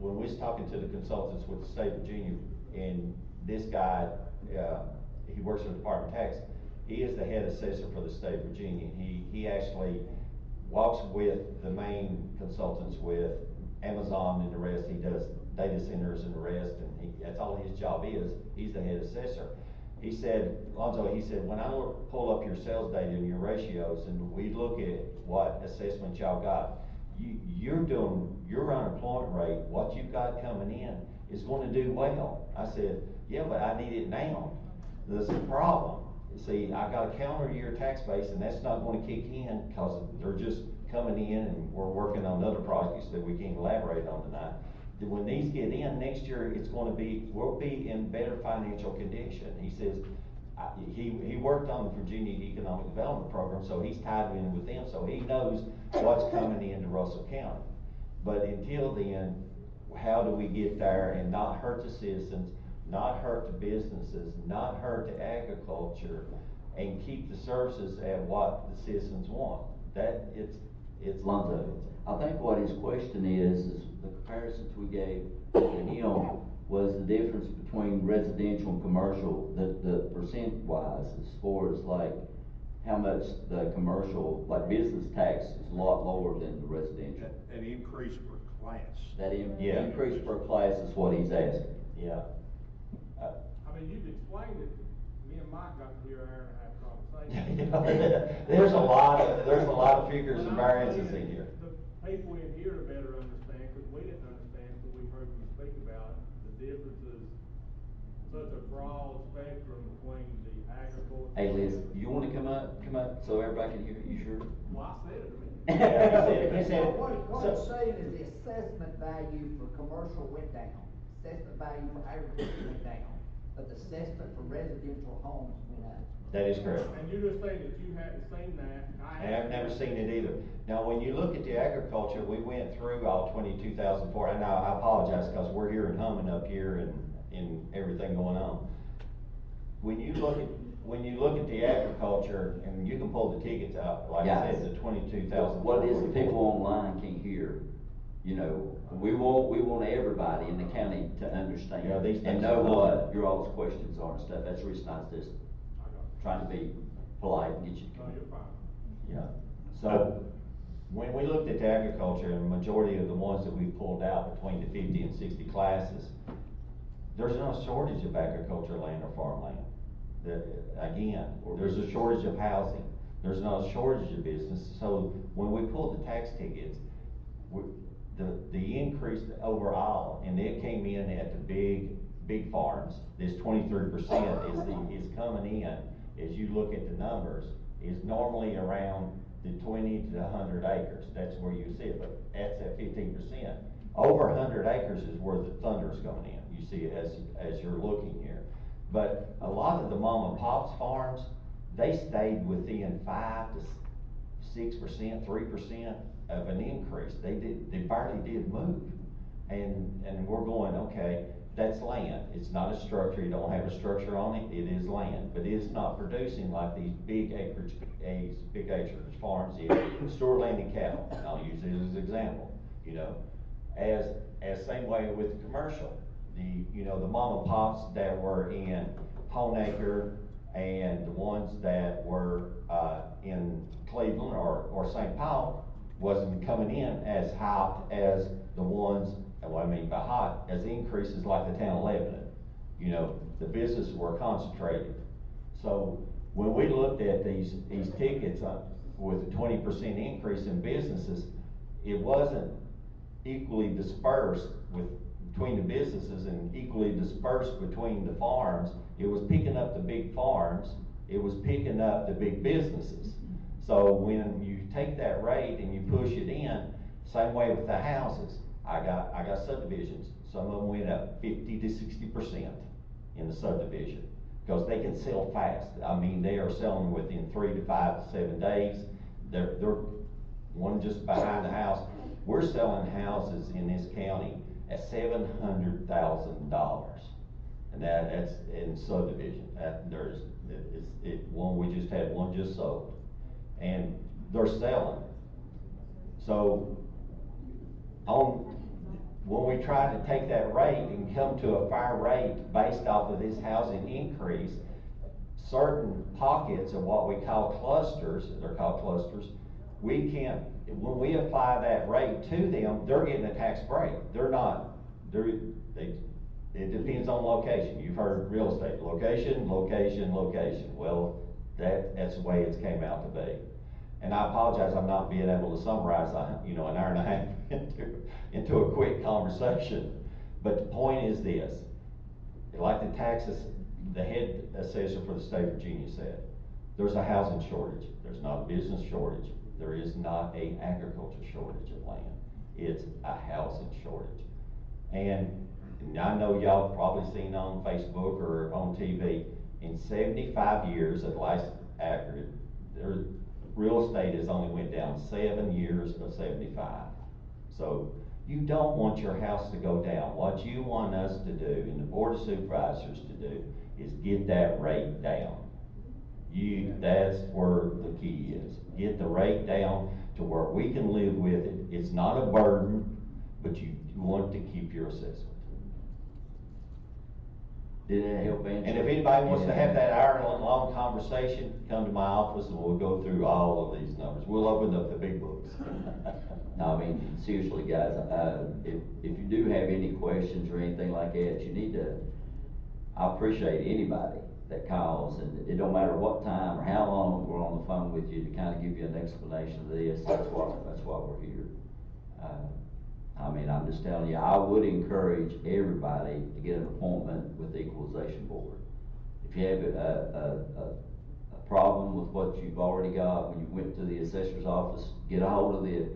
we was talking to the consultants with the state of Virginia, and this guy, he works in the Department of Tax, he is the head assessor for the state of Virginia. He actually walks with the main consultants with Amazon and the rest. He does data centers and the rest, and that's all his job is. He's the head assessor. He said, Lonzo, he said, when I pull up your sales data and your ratios, and we look at what assessment y'all got, your unemployment rate, what you've got coming in, is going to do well. I said, yeah, but I need it now. There's a problem. See, I got a calendar year tax base, and that's not going to kick in because they're just coming in, and we're working on other projects that we can't elaborate on tonight. When these get in next year, we'll be in better financial condition. He says, he worked on the Virginia Economic Development Program, so he's tied in with them, so he knows what's coming into Russell County. But until then, how do we get there and not hurt the citizens, not hurt the businesses, not hurt the agriculture, and keep the services at what the citizens want? It's Lonzo, I think what his question is the comparisons we gave to him was the difference between residential and commercial, the percent wise, as far as like how much the commercial, like business tax is a lot lower than the residential. An increase per class. That Yeah. increase per class is what he's asking. Yeah. I mean, you've explained it, me and Mike got to hear an hour and a half conversation. There's a lot of figures and variances in here. The people in here to better understand, because we didn't understand until we heard you speak about it, the differences, such a broad spectrum between the agriculture. Hey Liz, you wanna come up, so everybody can hear you, sure? Well, I said it a minute. Yeah, he said, What I'm saying is the assessment value for commercial went down, assessment value for agriculture went down, but the assessment for residential homes went up. that is correct. And you just say that you hadn't seen that. I've never seen it either. Now, when you look at the agriculture, we went through all 2004, and now I apologize, because we're hearing humming up here and everything going on. When you look at the agriculture, and you can pull the tickets out, like I said, the 22,000. What it is, the people online can't hear, you know, we want everybody in the county to understand. Yeah, these and things know are what your all's questions are and stuff. That's the reason I was just trying to be polite and get you to No, come. you're fine. Yeah. So, when we looked at the agriculture, and the majority of the ones that we pulled out between the 50 and 60 classes, there's no shortage of agricultural land or farmland. Again, there's a shortage of housing. There's not a shortage of business. So when we pulled the tax tickets, the increase overall, and it came in at the big farms, this 23% is coming in, as you look at the numbers, is normally around the 20 to 100 acres. That's where you see it, but that's at 15%. Over 100 acres is where the thunder's coming in. You see it as you're looking here. But a lot of the mom and pops farms, they stayed within 5 to 6%, 3% of an increase. They barely did move. And we're going, okay, that's land. It's not a structure. You don't have a structure on it. It is land, but it's not producing like these big acreage farms in store land and cattle. And I'll use it as an example. You know, as same way with commercial. The mom and pops that were in Honaker and the ones that were in Cleveland or St. Paul wasn't coming in as hot as the ones, and what I mean by hot, as increases like the town of Lebanon. You know, the businesses were concentrated. So when we looked at these tickets with a 20% increase in businesses, it wasn't equally dispersed between the businesses and equally dispersed between the farms. It was picking up the big farms, it was picking up the big businesses. So when you take that rate and you push it in, same way with the houses. I got subdivisions, some of them went up 50 to 60% in the subdivision, because they can sell fast. I mean, they are selling within 3 to 5 to 7 days. They're one just behind the house. We're selling houses in this county at $700,000, and that's in subdivision. We just had one just sold, and they're selling. So when we try to take that rate and come to a fair rate based off of this housing increase, certain pockets of what we call clusters, they're called clusters, we can't, when we apply that rate to them, they're getting a tax break. It depends on location. You've heard real estate, location, location, location. Well, that's the way it's came out to be. And I apologize, I'm not being able to summarize, an hour and a half into a quick conversation. But the point is this, like the taxes, the head assessor for the state of Virginia said, there's a housing shortage. There's not a business shortage. There is not an agriculture shortage of land. It's a housing shortage. And I know y'all have probably seen on Facebook or on TV, in 75 years at last accurate, real estate has only went down 7 years of 75. So you don't want your house to go down. What you want us to do, and the Board of Supervisors to do, is get that rate down. That's where the key is. Get the rate down to where we can live with it. It's not a burden, but you want to keep your assessment. Did it help answer? And if anybody wants to have that hour-long conversation, come to my office and we'll go through all of these numbers. We'll open up the big books. No, I mean, seriously, guys, if you do have any questions or anything like that, you need to, I appreciate anybody that calls, and it don't matter what time or how long we're on the phone with you to kind of give you an explanation of this, that's why we're here. I mean, I'm just telling you, I would encourage everybody to get an appointment with the Equalization Board. If you have a problem with what you've already got when you went to the assessor's office, get a hold of the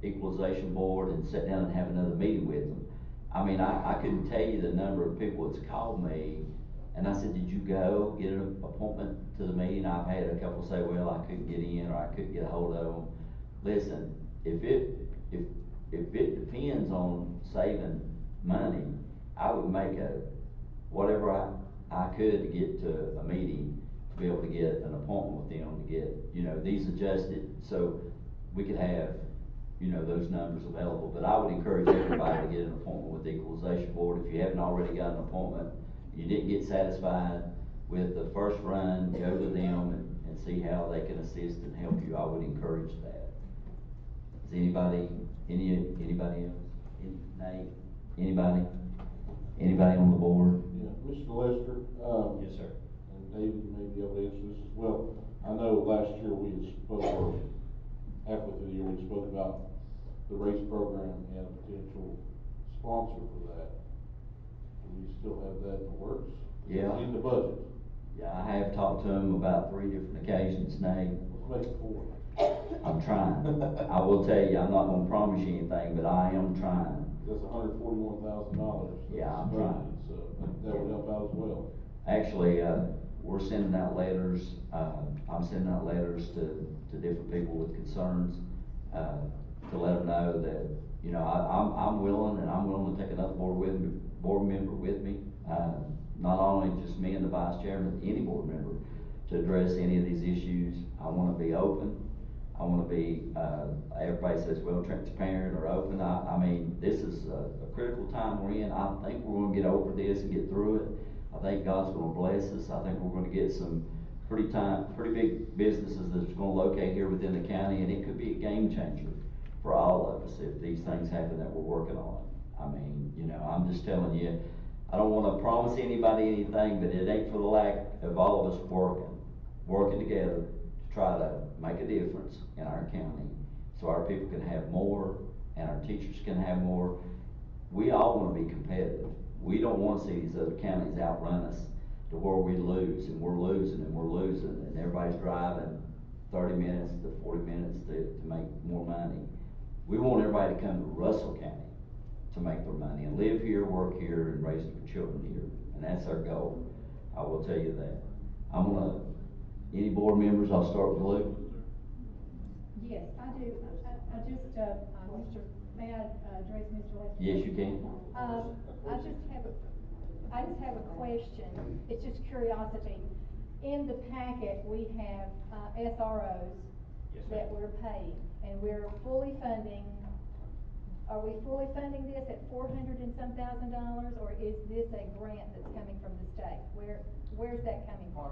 Equalization Board and sit down and have another meeting with them. I mean, I couldn't tell you the number of people that's called me, and I said, did you go get an appointment to the meeting? I've had a couple say, well, I couldn't get in, or I couldn't get a hold of them. Listen, if it depends on saving money, I would make whatever I could to get to a meeting, to be able to get an appointment with them, to get, these adjusted, so we could have, those numbers available. But I would encourage everybody to get an appointment with the Equalization Board. If you haven't already got an appointment, you didn't get satisfied with the first run, go to them and see how they can assist and help you. I would encourage that. Is anybody else? Nate? Anybody on the board? Yeah, Mr. Lester, Yes, sir. and David may be able to answer this as well. I know last year we had spoke, halfway through the year, we spoke about the race program and a potential sponsor for that. Do we still have that in the works? Yeah. In the budget? Yeah, I have talked to him about 3 different occasions, Nate. Let's make it 4. I'm trying. I will tell you, I'm not gonna promise you anything, but I am trying. That's $141,000. Yeah, I'm trying. So that would help out as well. Actually, we're sending out letters, I'm sending out letters to different people with concerns, to let them know that, I'm willing, and I'm willing to take another board member with me. Not only just me and the vice chairman, any board member, to address any of these issues. I wanna be open. I wanna be, everybody says, well, transparent or open. I mean, this is a critical time we're in. I think we're gonna get over this and get through it. I think God's gonna bless us. I think we're gonna get some pretty big businesses that's gonna locate here within the county, and it could be a game changer for all of us if these things happen that we're working on. I mean, I'm just telling you, I don't wanna promise anybody anything, but it ain't for the lack of all of us working together to try to make a difference in our county, so our people can have more, and our teachers can have more. We all wanna be competitive. We don't wanna see these other counties outrun us to where we lose, and we're losing, and everybody's driving 30 minutes to 40 minutes to make more money. We want everybody to come to Russell County to make their money, and live here, work here, and raise their children here, and that's our goal. I will tell you that. Any board members, I'll start with Luke. Yes, I do. I just, may I address Mr. Lester? Yes, you can. I just have a question. It's just curiosity. In the packet, we have, SROs that we're paying, and we're fully funding. Are we fully funding this at $400 and some thousand, or is this a grant that's coming from the state? Where's that coming from?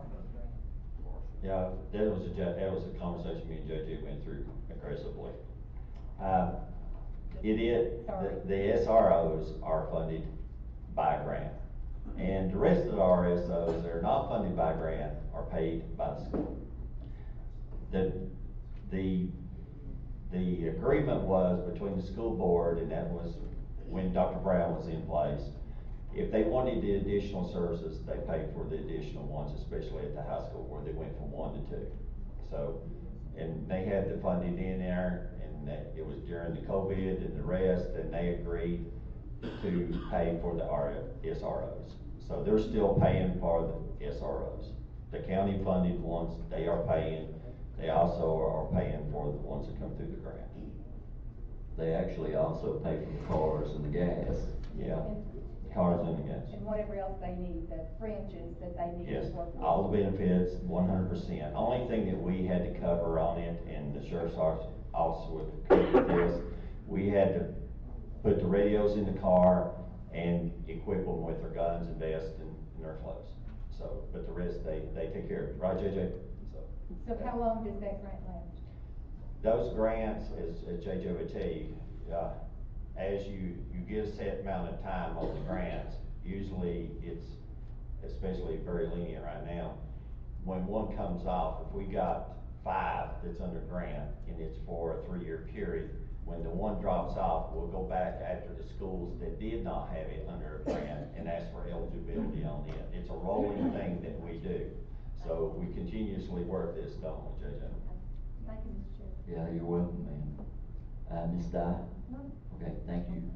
Yeah, that was a conversation me and JJ went through aggressively. The SROs are funded by a grant. And the rest of the RSOs that are not funded by a grant are paid by the school. The agreement was between the school board, and that was when Dr. Brown was in place. If they wanted the additional services, they paid for the additional ones, especially at the high school where they went from 1 to 2. So, and they had the funding in there, and it was during the COVID and the rest, and they agreed to pay for the SROs. So they're still paying for the SROs. The county funded ones, they are paying. They also are paying for the ones that come through the grant. They actually also pay for the cars and the gas. Yeah. Cars and the gas. And whatever else they need, the fringes that they need. Yes, to work with. all the benefits, 100%. Only thing that we had to cover on it, and the sheriff's office would cover this, we had to put the radios in the car and equip them with their guns and vests and they're closed. So, but the rest, they take care of it, right, JJ? So how long does that grant last? Those grants, as JJ would tell you, as you get a set amount of time on the grants, usually it's, especially very lenient right now, when one comes off, if we got 5 that's under grant and it's for a 3-year period, when the one drops off, we'll go back after the schools that did not have it under a grant and ask for eligibility on it. It's a rolling thing that we do. So we continuously work this, don't we, JJ? Thank you, Mr. Chair. Yeah, you're welcome, ma'am. Ms. Dye? No. Okay, thank you.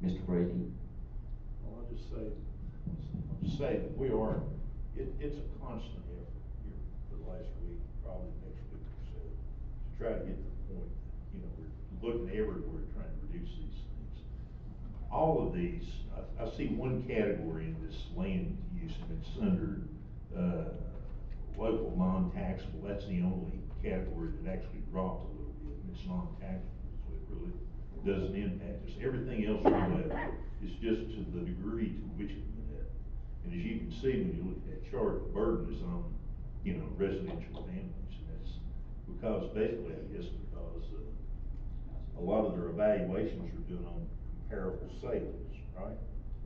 Mr. Brady? Well, I'll just say that we are, it's a constant effort here for the last week, probably the next week or so, to try to get to the point that, you know, we're looking everywhere trying to reduce these things. All of these, I see one category in this land use, and it's under, local non-taxable. That's the only category that actually dropped a little bit, and it's non-taxable, so it really doesn't impact us. Everything else went up. It's just to the degree to which it went up. And as you can see, when you look at that chart, the burden is on, you know, residential families, and that's because, basically, I guess, because, a lot of their evaluations are done on comparable sales, right?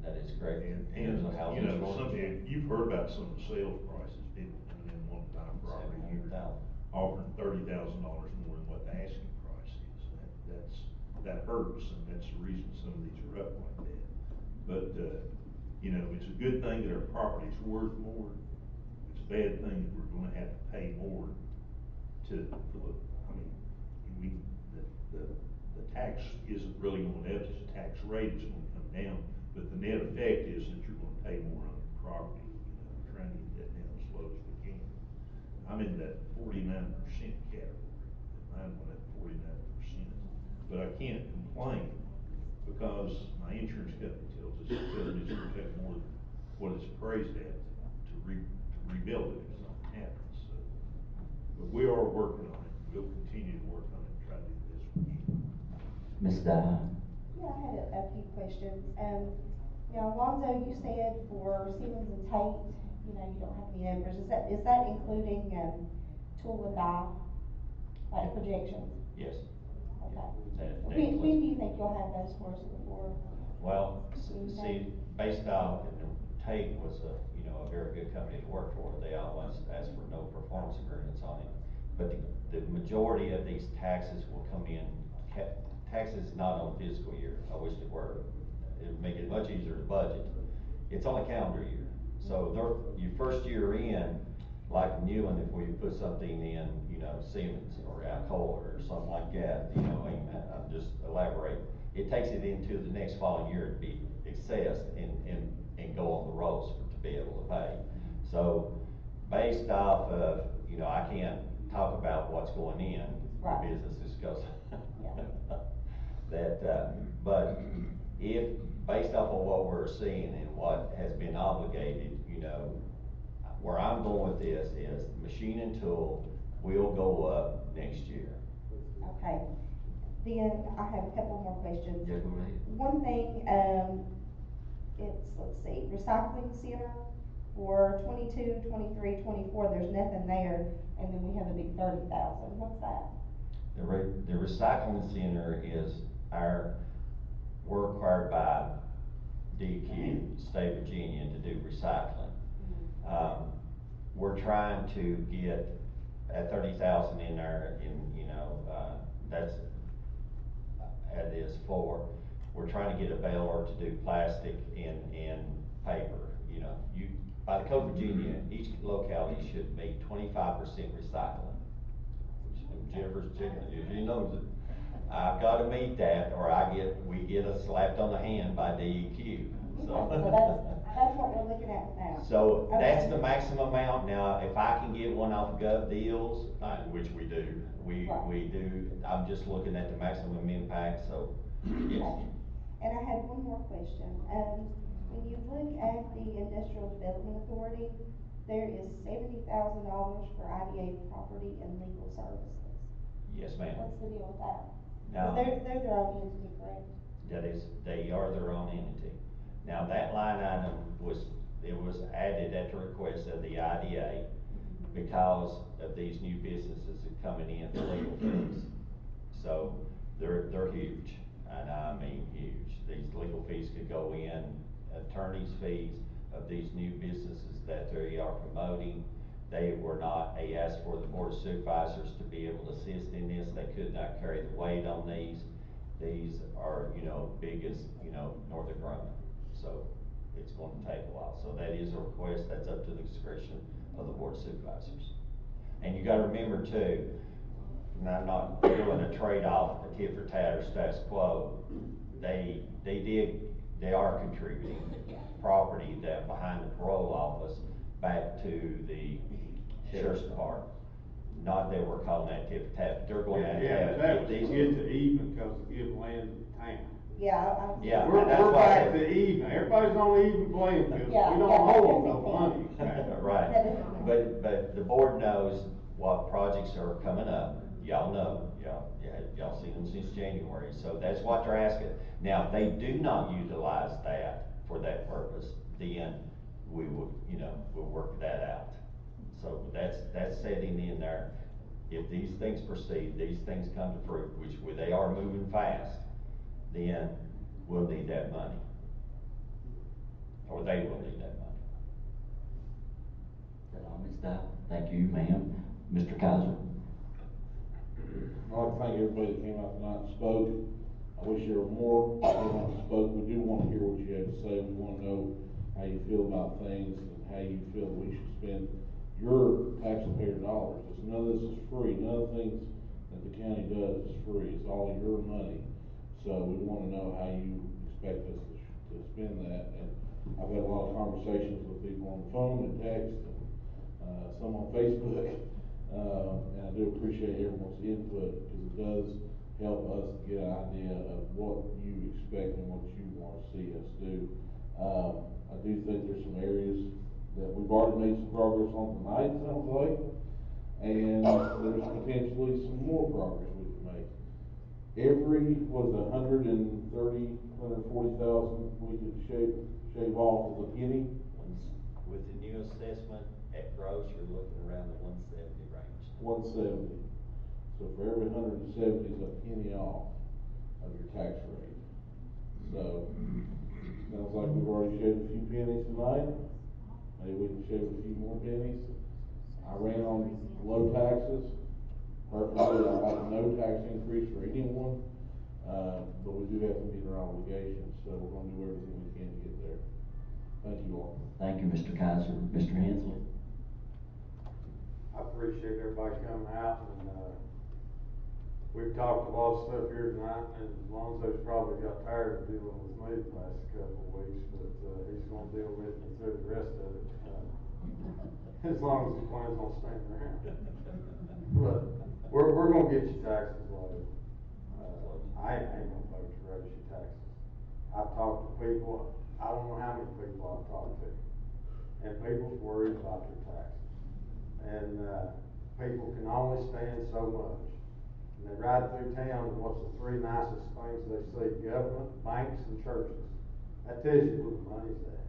That is correct. And, There's a housing you know, shortage. you've heard about some of the sales prices, people coming in one time property here, offering $30,000 more than what the asking price is. That hurts, and that's the reason some of these are up like that. But, you know, it's a good thing that our property's worth more. It's a bad thing that we're gonna have to pay more the tax isn't really going up, it's the tax rate is gonna come down, but the net effect is that you're gonna pay more on your property. You know, we're trying to get that down as low as we can. I'm in that 49% category. Mine went up 49%, but I can't complain because my insurance company tells us it's gonna take more than what it's appraised at to rebuild it if something happens. So, but we are working on it. We'll continue to work on it and try to do the best we can. Ms. Dye? Yeah, I had a few questions. Now, Alonzo, you said for Simmons and Tate, you know, you don't have any numbers. Is that including, tool and die, like projections? Yes. Okay. When do you think you'll have those for us before? Well, see, based off, Tate was a very good company to work for. They always ask for no performance agreements on it. But the majority of these taxes will come in, taxes not on fiscal year. I wish they were. It'd make it much easier to budget. It's on a calendar year. So your first year in, like new one, if we put something in, you know, Siemens or Alcoa or something like that, you know, I'm just elaborate. It takes it into the next following year to be assessed and go on the rolls to be able to pay. So based off of, you know, I can't talk about what's going in, right. The businesses goes. But if, based off of what we're seeing and what has been obligated, you know, where I'm going with this is machine and tool will go up next year. Okay. Then I have a couple more questions. Yeah, go ahead. One thing, let's see, recycling center for 22, 23, 24, there's nothing there, and then we have a big 30,000. What's that? The recycling center is we're required by DEQ, State of Virginia, to do recycling. We're trying to get at 30,000 in there, that's, that is for, we're trying to get a bailer to do plastic and paper. You know, by the Code of Virginia, each locality should be 25% recycling. Jennifer's chicken, if you know that, I've got to meet that, or we get a slapped on the hand by DEQ. So that's what we're looking at now. So okay. That's the maximum amount. Now, if I can get one off Gov Deals, which we do, we do. I'm just looking at the maximum impact. So yes. Okay. And I had one more question. When you look at the Industrial Development Authority, there is $70,000 for IDA property and legal services. Yes, ma'am. What's the deal with that? Now, they're their own entity, correct? They are their own entity. Now, that line item was It was added at the request of the IDA because of these new businesses that coming in for legal fees. So they're huge, and I mean huge. These legal fees could go in, attorney's fees of these new businesses that they are promoting. They asked for the Board of Supervisors to be able to assist in this. They could not carry the weight on these. These are, big as, Northern Grumman. So it's going to take a while. So that is a request. That's up to the discretion of the Board of Supervisors. And you gotta remember too, and I'm not doing a trade-off, a tit for tat or status quo. They are contributing property that behind the parole office back to the sheriff's department. Not that we're calling that tit for tat, but they're going to have. That was get to even because they give land to the town. Yeah, We're back to even. Everybody's on even playing field. We don't owe them no money. Right, but the board knows what projects are coming up. Y'all know, y'all seen them since January, so that's what they're asking. Now, if they do not utilize that for that purpose, then we would, we'll work that out. So that's setting in there. If these things proceed, these things come to fruit, which they are moving fast, then we'll need that money. Or they will need that money. Is that all, Ms. Dowd? Thank you, ma'am. Mr. Kaiser? I'd like to thank everybody that came out tonight and spoke. I wish there were more that came out and spoke. We do want to hear what you have to say. We want to know how you feel about things and how you feel that we should spend your taxpayer dollars. None of this is free. None of the things that the county does is free. It's all your money. So we want to know how you expect us to spend that. And I've had a lot of conversations with people on the phone and text and some on Facebook. And I do appreciate everyone's input because it does help us get an idea of what you expect and what you want to see us do. I do think there's some areas that we've already made some progress on tonight, sounds like, and there's potentially some more progress we can make. Every, what is it, 140,000 we could shave off as a penny. With the new assessment at gross, you're looking around the 170 range. 170. So for every 170 is a penny off of your tax rate. So sounds like we've already shaved a few pennies tonight. Maybe we can shave a few more pennies. I ran on low taxes. Personally, I like no tax increase for anyone, but we do have to meet our obligations, so we're going to do everything we can to get there. Thank you all. Thank you, Mr. Kaiser. Mr. Hensley? I appreciate everybody coming out, and we've talked a lot of stuff here tonight, and Lonzo's probably got tired of dealing with me the last couple of weeks, but he's gonna deal with me through the rest of it, as long as he plans on staying around. But we're gonna get your taxes low. I ain't gonna vote to raise your taxes. I've talked to people, I don't know how many people I've talked to, and people's worried about their taxes. And people can only stand so much. And they ride through town, and what's the three nicest things they see? Government, banks, and churches. That tells you where the money's at.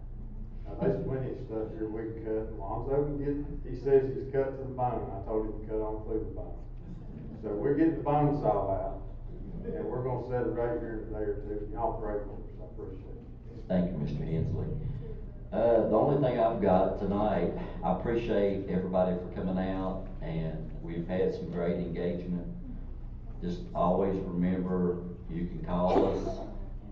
Now, there's plenty of stuff here we can cut. Lonzo can get, he says he's cut to the bone. I told him to cut on through the bone. So we're getting the bone saw out, and we're gonna set a rate here in a day or two. Y'all pray for us. I appreciate it. Thank you, Mr. Hensley. The only thing I've got tonight, I appreciate everybody for coming out, and we've had some great engagement. Just always remember, you can call us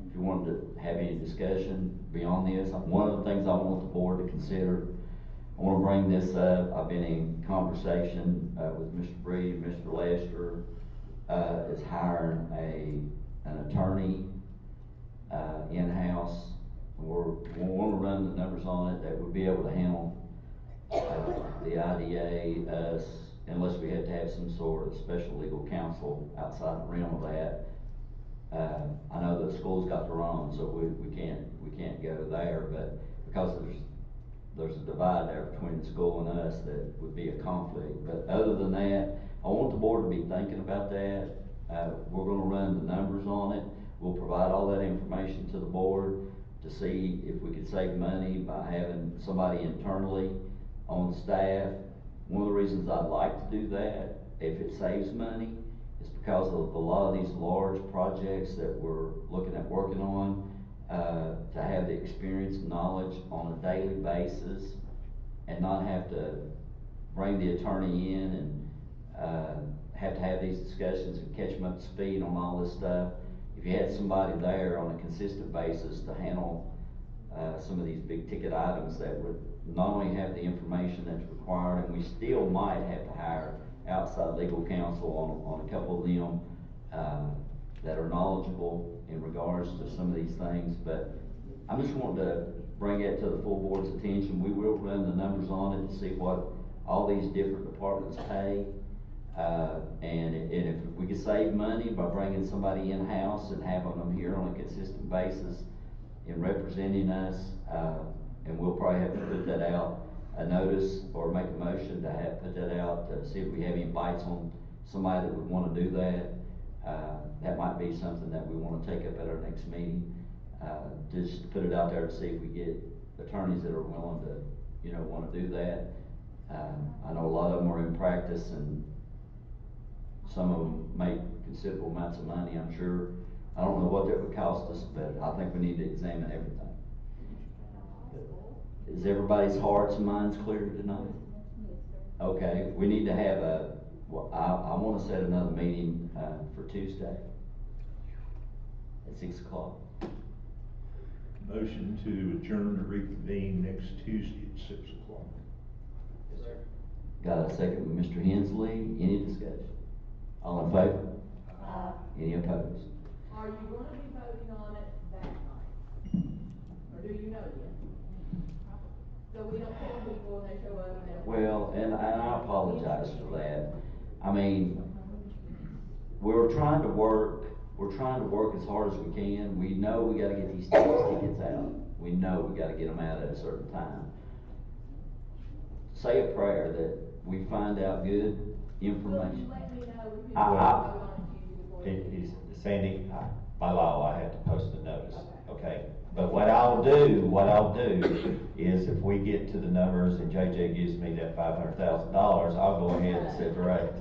if you want to have any discussion beyond this. One of the things I want the board to consider, I want to bring this up. I've been in conversation with Mr. Breed and Mr. Lester, is hiring an attorney in-house. We want to run the numbers on it that would be able to handle the IDA, us, unless we had to have some sort of special legal counsel outside the realm of that. I know the school's got their own, so we can't go there, but because there's a divide there between the school and us, that would be a conflict. But other than that, I want the board to be thinking about that. We're gonna run the numbers on it. We'll provide all that information to the board. to see if we could save money by having somebody internally on staff. One of the reasons I'd like to do that, if it saves money, is because of a lot of these large projects that we're looking at working on, to have the experience and knowledge on a daily basis and not have to bring the attorney in and, have to have these discussions and catch them up to speed on all this stuff. If you had somebody there on a consistent basis to handle, some of these big ticket items that would not only have the information that's required, and we still might have to hire outside legal counsel on a couple of them, that are knowledgeable in regards to some of these things, but I'm just wanting to bring it to the full board's attention. We will run the numbers on it to see what all these different departments pay. And if we could save money by bringing somebody in-house and having them here on a consistent basis in representing us, and we'll probably have to put that out, a notice or make a motion to put that out to see if we have any bites on somebody that would want to do that. That might be something that we want to take up at our next meeting. Just put it out there to see if we get attorneys that are willing to, want to do that. I know a lot of them are in practice, and some of them make considerable amounts of money, I'm sure. I don't know what that would cost us, but I think we need to examine everything. Is everybody's hearts and minds clear tonight? Okay, we need to have I want to set another meeting, for Tuesday at 6 o'clock. Motion to adjourn to reconvene next Tuesday at 6 o'clock. Yes, sir. Got a second from Mr. Hensley. Any discussion? All in favor? Any opposed? Are you gonna be voting on it that night? Or do you know yet? So we don't tell people when they show up and they. Well, and I apologize for that. I mean, we're trying to work as hard as we can. We know we gotta get these tickets out. We know we gotta get them out at a certain time. Say a prayer that we find out good information. Let me know if you vote on it before. Sandy, by law, I have to post the notice, okay? But what I'll do is if we get to the numbers and JJ gives me that $500,000, I'll go ahead and set the rate.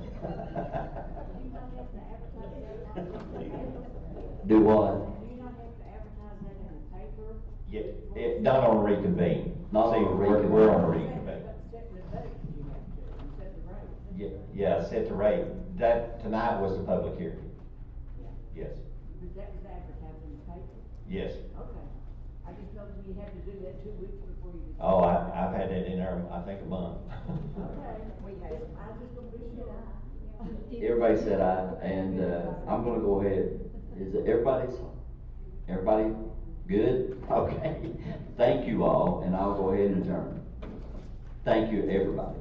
Do what? Do you not have to advertise that in the paper? Yeah, not on reconvene. Not See, on reconvene. we're on reconvene. Set the date, you have to, and set the rate. Yeah, set the rate. That, tonight was the public hearing. Yes, But that was advertised in the paper? yes. Okay. I just told you you had to do that 2 weeks before you. Oh, I've had that in there, I think, a month. Okay, we have, I just gonna be sure. Everybody said aye, and, I'm gonna go ahead. Is it everybody good? Okay. Thank you all, and I'll go ahead and adjourn. Thank you, everybody.